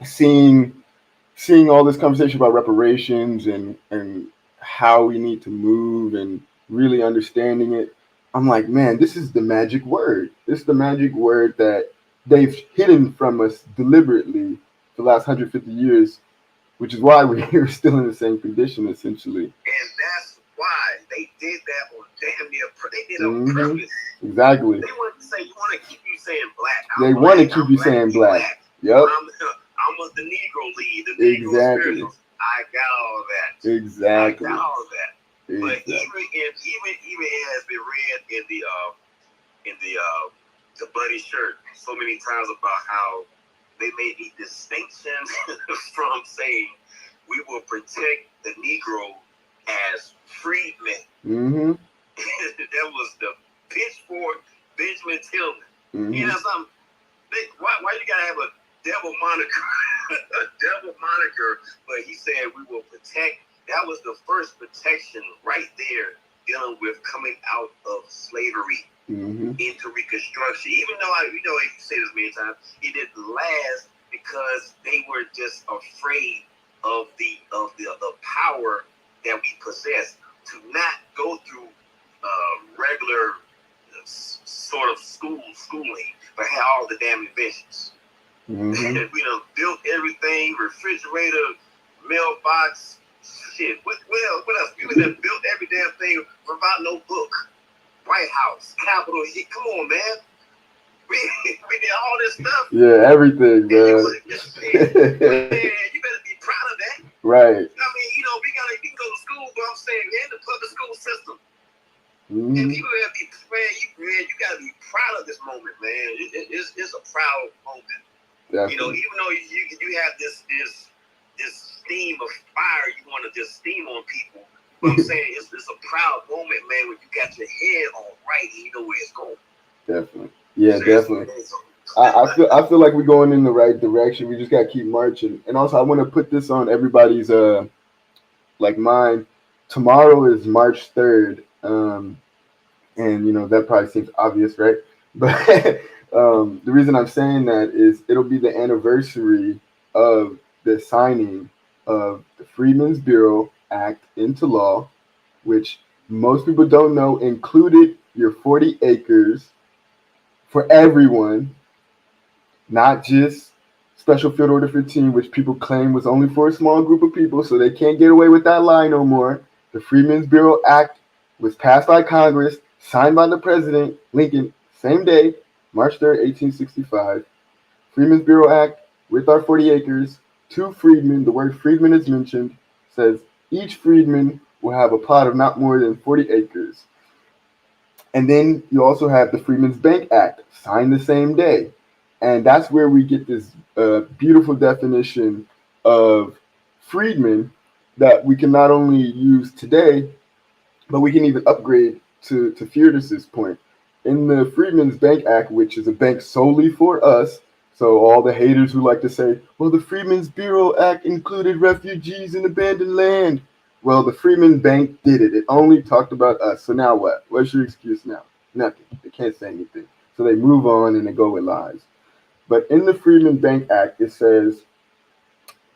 seeing all this conversation about reparations and how we need to move and really understanding it, I'm like, man, this is the magic word. This is the magic word that they've hidden from us deliberately for the last 150 years, which is why we're still in the same condition, essentially. And that's why they did that on damn near. They did it on purpose. Exactly. They want to say, you want to keep you saying black. They want to keep you saying black. Yep. I'm the Negro lead, the Negro spirit. I got all that. Exactly. I got all that. Exactly. But even it has been read in the Bloody Shirt so many times about how they made the distinction from saying we will protect the Negro as freedmen. Mm-hmm. That was the pitchfork Benjamin Tillman. Mm-hmm. You know something? Why you gotta have a devil moniker? A devil moniker, but he said we will protect. That was the first protection right there, dealing with coming out of slavery into Reconstruction. Even though you say this many times, it didn't last because they were just afraid of the power that we possess to not go through regular sort of schooling, but had all the damn inventions. We done built everything: refrigerator, mailbox, shit. What else? We done built every damn thing without no book. White House, Capitol. Come on, man. We did all this stuff. Yeah, everything, man. Man, you better be proud of that. Right. I mean, we can go to school, but I'm saying, man, the public school system. Mm-hmm. And people gotta be, man, you gotta be proud of this moment, man. It's a proud moment. Definitely. Even though you have this steam of fire, you want to just steam on people. But I'm saying it's a proud moment, man, when you got your head on right and you know where it's going. Definitely. Yeah, definitely. I feel like we're going in the right direction. We just gotta keep marching. And also I want to put this on everybody's like mind. Tomorrow is March 3rd. And that probably seems obvious, right? But the reason I'm saying that is it'll be the anniversary of the signing of the Freedmen's Bureau Act into law, which most people don't know included your 40 acres for everyone, not just Special Field Order 15, which people claim was only for a small group of people, so they can't get away with that lie no more. The Freedmen's Bureau Act was passed by Congress, signed by the President Lincoln, same day, March 3rd, 1865. Freedmen's Bureau Act, with our 40 acres, two freedmen, the word freedman is mentioned, says each freedman will have a plot of not more than 40 acres. And then you also have the Freedmen's Bank Act, signed the same day. And that's where we get this beautiful definition of freedmen that we can not only use today, but we can even upgrade to Fearless's point. In the Freedmen's Bank Act, which is a bank solely for us, so all the haters who like to say, well, the Freedmen's Bureau Act included refugees and abandoned land. Well, the Freedmen's Bank did it. It only talked about us. So now what? What's your excuse now? Nothing. They can't say anything. So they move on and they go with lies. But in the Freedmen's Bank Act, it says,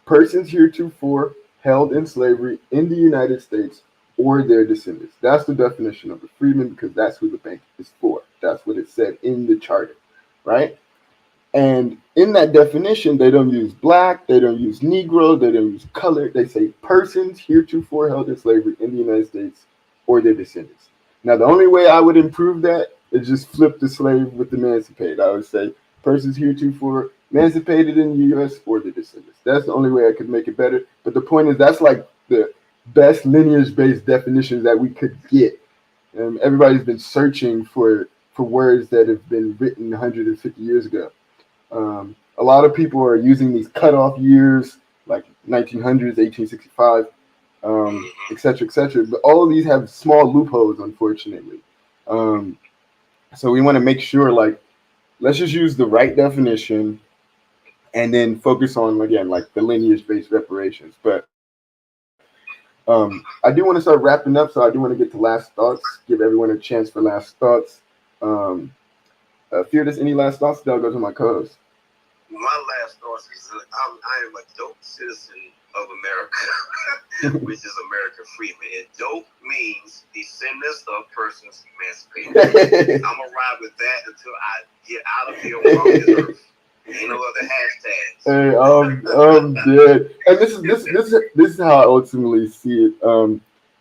persons heretofore held in slavery in the United States or their descendants. That's the definition of a freedman because that's who the bank is for. That's what it said in the charter, right? And in that definition, they don't use black, they don't use Negro, they don't use color. They say persons heretofore held in slavery in the United States or their descendants. Now, the only way I would improve that is just flip the slave with emancipate. I would say persons heretofore emancipated in the U.S. or their descendants. That's the only way I could make it better. But the point is, that's like the best lineage-based definitions that we could get. Everybody's been searching for words that have been written 150 years ago. A lot of people are using these cutoff years, like 1900s, 1865, et cetera, et cetera. But all of these have small loopholes, unfortunately. So we want to make sure, like, let's just use the right definition and then focus on, again, like the lineage-based reparations. But I do want to start wrapping up, so I do want to get to last thoughts, give everyone a chance for last thoughts. Fearless, any last thoughts? Then I'll go to my co-host. My last thoughts is I am a dope citizen of America, which is American freedman. And dope means descendants of persons emancipated. I'm going to ride with that until I get out of here on this earth. Ain't no other hashtags. Hey, I'm dead. And this is how I ultimately see it.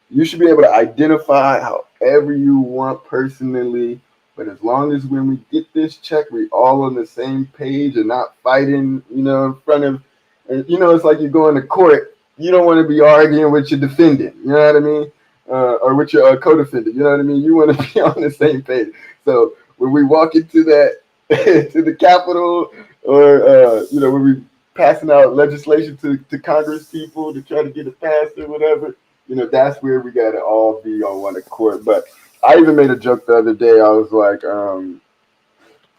You should be able to identify however you want personally, but as long as when we get this check, we all on the same page and not fighting, in front of, it's like you're going to court. You don't want to be arguing with your defendant, you know what I mean? Or with your co-defendant, you know what I mean? You want to be on the same page. So when we walk into that, to the Capitol, or when we passing out legislation to Congress people to try to get it passed or whatever, that's where we gotta all be on one accord. But I even made a joke the other day. I was like,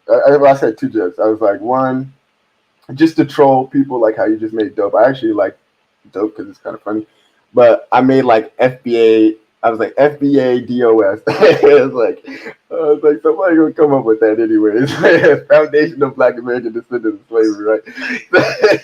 I said two jokes. I was like, one, just to troll people, like how you just made dope. I actually like dope because it's kind of funny. But I made like FBA. I was like FBA DOS. I was like, somebody gonna come up with that anyways. Foundation of Black American Descendants of Slavery, right? Another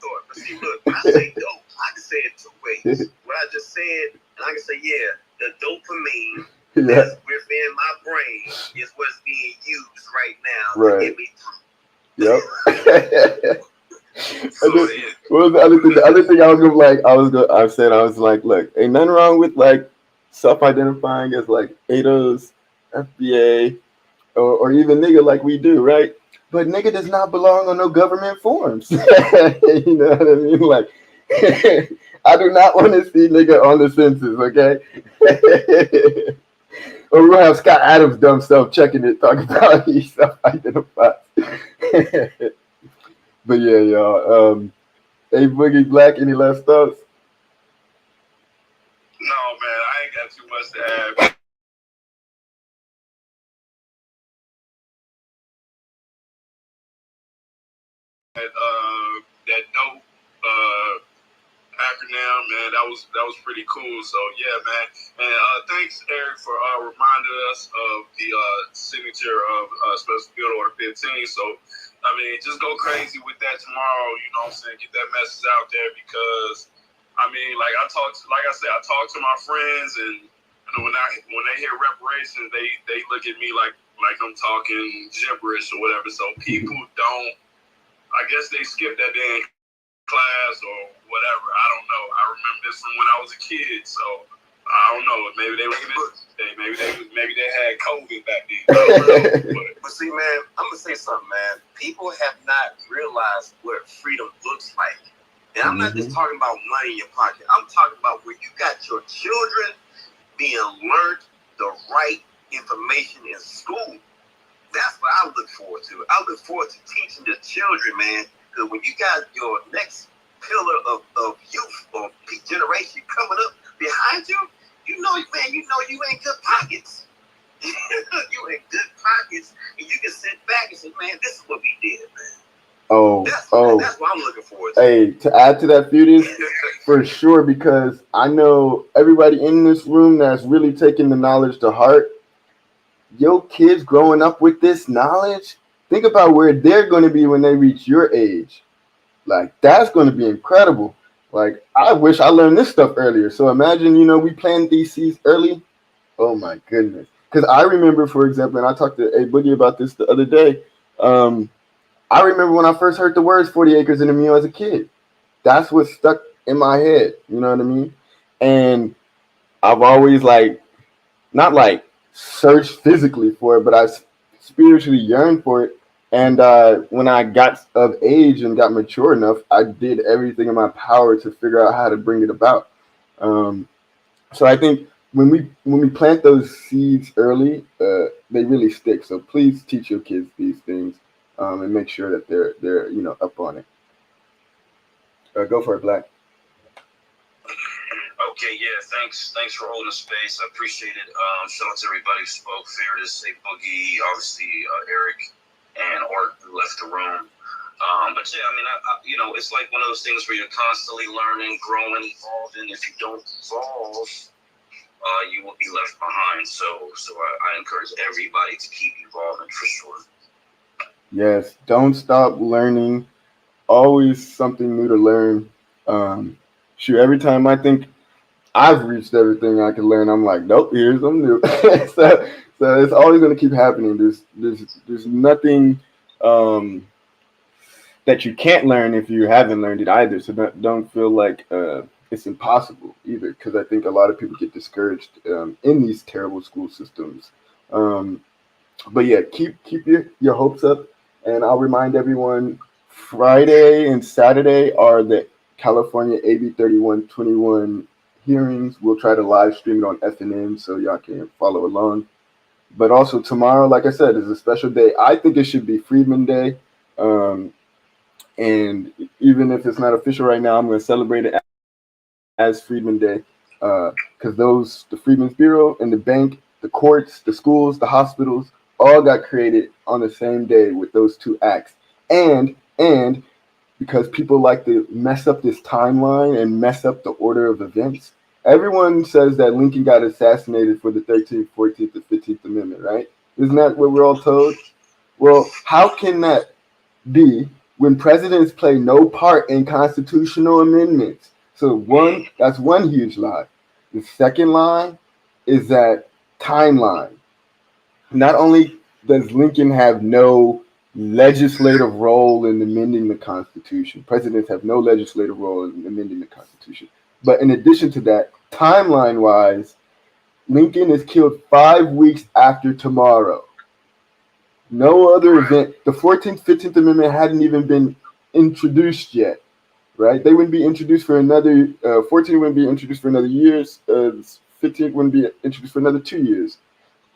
thought. But see, look, when I say dope, I can say it two ways. What I just said, and I can say, yeah, the dopamine that's within my brain is what's being used right now to get me through. Yep. What was the other thing? The other thing I was like, look, ain't nothing wrong with like self-identifying as like ADOS, FBA, or even nigga like we do, right? But nigga does not belong on no government forms. You know what I mean? Like, I do not want to see nigga on the census, okay? Or we're gonna have Scott Adams dumb stuff checking it, talking about he self-identified. But yeah, y'all. Hey, Boogie Black, any last thoughts? No, man, I ain't got too much to add. was pretty cool. So yeah, man. And thanks, Eric, for reminding us of the signature of Special Field Order 15. So I mean, just go crazy with that tomorrow. You know what I'm saying? Get that message out there because I mean, like I talk to my friends, and you know, when they hear reparations, they look at me like I'm talking gibberish or whatever. So people don't. I guess they skip that day in class or whatever. I don't know. I remember this from when I was a kid, so I don't know. Maybe they were maybe they had COVID back then. I don't know. But see, man, I'm gonna say something, man. People have not realized what freedom looks like. And I'm not just talking about money in your pocket. I'm talking about where you got your children being learned the right information in school. That's what I look forward to. I look forward to teaching the children, man. Because when you got your next pillar of youth or generation coming up behind you, you know, man, you in good pockets. You in good pockets, and you can sit back and say, man, this is what we did, man. That's what I'm looking forward to. Hey, to add to that, Feudus, for sure, because I know everybody in this room that's really taking the knowledge to heart. Your kids growing up with this knowledge, think about where they're going to be when they reach your age. Like, that's going to be incredible. Like, I wish I learned this stuff earlier. So imagine, we plant these seeds early. Oh, my goodness. Because I remember, for example, and I talked to A Boogie about this the other day. I remember when I first heard the words 40 acres and a mule as a kid. That's what stuck in my head. You know what I mean? And I've always, not searched physically for it, but I spiritually yearned for it. And when I got of age and got mature enough, I did everything in my power to figure out how to bring it about. So I think when we plant those seeds early, they really stick. So please teach your kids these things and make sure that they're up on it. Go for it, Black. Okay, yeah, thanks for holding space. I appreciate it. Shout out to everybody who spoke. Fearless, A Boogie, obviously Eric, and Art who left the room. But yeah, I mean, it's like one of those things where you're constantly learning, growing, evolving. If you don't evolve, you will be left behind. So I encourage everybody to keep evolving for sure. Yes, don't stop learning. Always something new to learn. Every time I think I've reached everything I can learn, I'm like, nope, here's something new. so it's always going to keep happening. There's nothing that you can't learn if you haven't learned it either. So don't feel like it's impossible either, because I think a lot of people get discouraged in these terrible school systems. But yeah, keep your hopes up. And I'll remind everyone, Friday and Saturday are the California AB 3121 hearings. We'll try to live stream it on FNN so y'all can follow along. But also tomorrow, like I said, is a special day. I think it should be Freedman Day. And even if it's not official right now, I'm going to celebrate it as Freedman Day. Because the Freedmen's Bureau and the bank, the courts, the schools, the hospitals, all got created on the same day with those two acts. And because people like to mess up this timeline and mess up the order of events, everyone says that Lincoln got assassinated for the 13th, 14th, and 15th Amendment, right? Isn't that what we're all told? Well, how can that be when presidents play no part in constitutional amendments? So that's one huge lie. The second lie is that timeline. Not only does Lincoln have no legislative role in amending the Constitution, presidents have no legislative role in amending the Constitution, but in addition to that, timeline-wise, Lincoln is killed 5 weeks after tomorrow. No other event, the 14th, 15th Amendment hadn't even been introduced yet, right? They wouldn't be introduced for another, 14 wouldn't be introduced for another years, 15th wouldn't be introduced for another 2 years.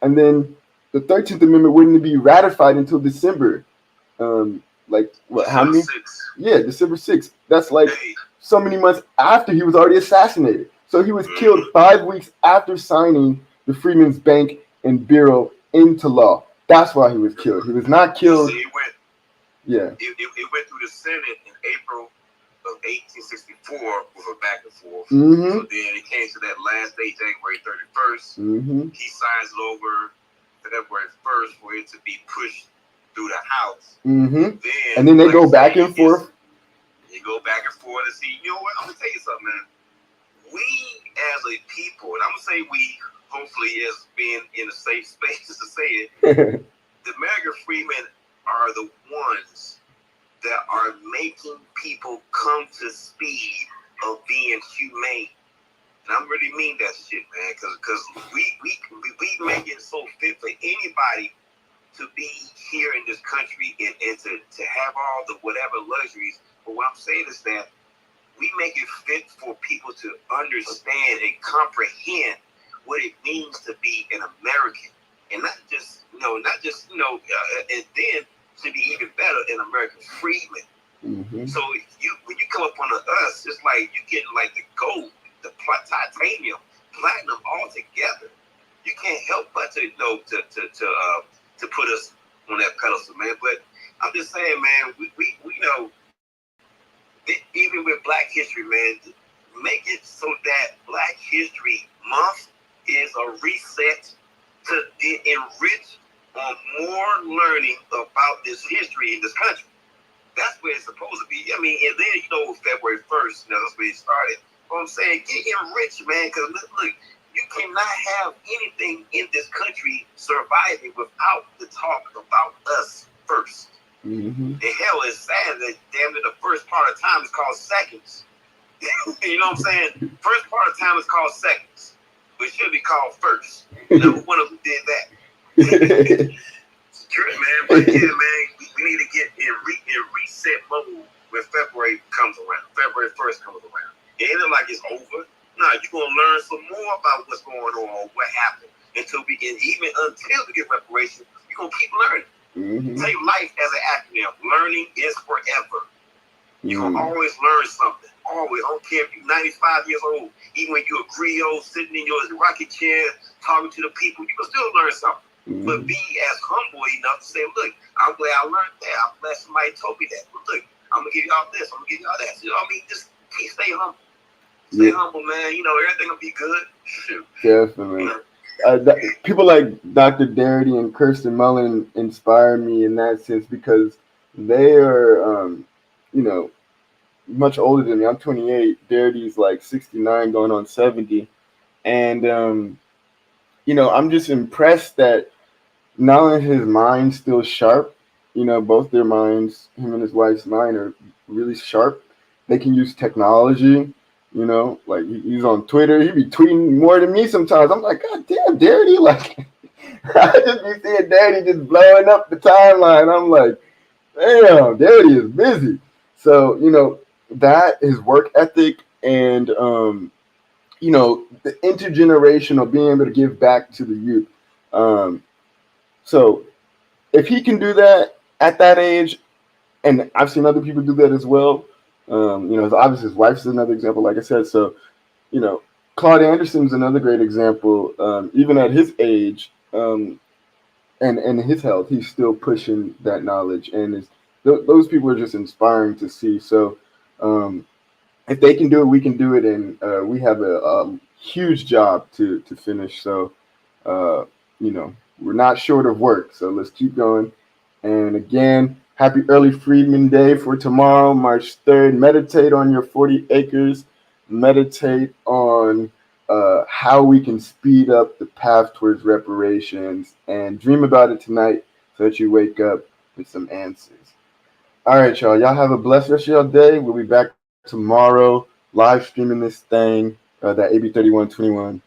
And then the 13th Amendment wouldn't be ratified until December. How many? 6th. Yeah, December 6th. That's so many months after he was already assassinated. So he was killed 5 weeks after signing the Freedmen's Bank and Bureau into law. That's why he was killed. He was not killed. It went through the Senate in April of 1864 with a back and forth. Mm-hmm. So then it came to that last day, January 31st. Mm-hmm. He signs it over February 1st for it to be pushed through the House. Mm-hmm. Then, And then they like go I back said, and forth. You go back and forth and see. You know what? I'm gonna tell you something, man. We as a people, and I'm gonna say we, hopefully, as being in a safe space to say it, the American freedmen are the ones that are making people come to speed of being humane. And I really mean that shit, man, because we make it so fit for anybody to be here in this country and to have all the whatever luxuries. But what I'm saying is that we make it fit for people to understand and comprehend what it means to be an American, and not just and then to be even better, an American freedman. Mm-hmm. So when you come up on us, it's like you getting like the gold, the titanium, platinum all together. You can't help but to put us on that pedestal, man. But I'm just saying, man, we know that even with Black History, man, make it so that Black History Month is a reset to enrich on more learning about this history in this country. That's where it's supposed to be. I mean, and then, February 1st, that's where it started. But I'm saying, get enriched, man, because look, you cannot have anything in this country surviving without the talk about us first. Mm-hmm. And hell, it's sad that damn near the first part of time is called seconds. You know what I'm saying? First part of time is called seconds, but it should be called first. Now, one of them did that. It's true, man. But yeah, man, we need to get in reset mode when February comes around. February 1st comes around. It ain't like it's over. No, you're gonna learn some more about what's going on, what happened, until we get reparations. You're gonna keep learning. Mm-hmm. Take life as an acronym. Learning is forever. You're gonna always learn something. Always. I don't care if you're 95 years old. Even when you're a griot sitting in your rocket chair talking to the people, you can still learn something. Mm-hmm. But be as humble enough to say, look, I'm glad I learned that. I'm glad somebody told me that. But look, I'm gonna give y'all this. I'm gonna give y'all that. You know what I mean? Just stay humble. Stay humble, man. Everything will be good. Shoot. Definitely. People like Dr. Darity and Kirsten Mullen inspire me in that sense because they are, much older than me. I'm 28. Darity's like 69, going on 70. And, I'm just impressed that not only his mind's still sharp, both their minds, him and his wife's mind are really sharp. They can use technology. Like he's on Twitter. He be tweeting more than me sometimes. I'm like, God damn, Darity. Like, I just be seeing Darity just blowing up the timeline. I'm like, damn, Darity is busy. So, that, his work ethic and, the intergenerational being able to give back to the youth. So if he can do that at that age, and I've seen other people do that as well, obviously his wife's another example, like I said. So, Claude Anderson's another great example. Even at his age, and his health, he's still pushing that knowledge, and those people are just inspiring to see. So, if they can do it, we can do it, and we have a huge job to finish. So, we're not short of work. So let's keep going. And again, happy early Freedman Day for tomorrow, March 3rd. Meditate on your 40 acres. Meditate on how we can speed up the path towards reparations, and dream about it tonight so that you wake up with some answers. All right, y'all. Y'all have a blessed rest of your day. We'll be back tomorrow, live streaming this thing, that AB 3121.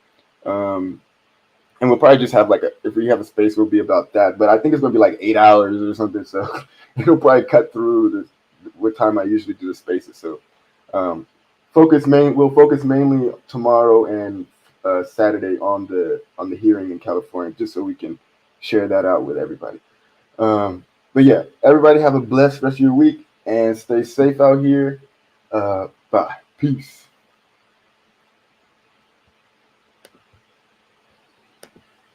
And we'll probably just have if we have a space, we'll be about that. But I think it's going to be like 8 hours or something. So it'll probably cut through what time I usually do the spaces. So we'll focus mainly tomorrow and Saturday on the hearing in California, just so we can share that out with everybody. But yeah, everybody have a blessed rest of your week and stay safe out here. Bye. Peace.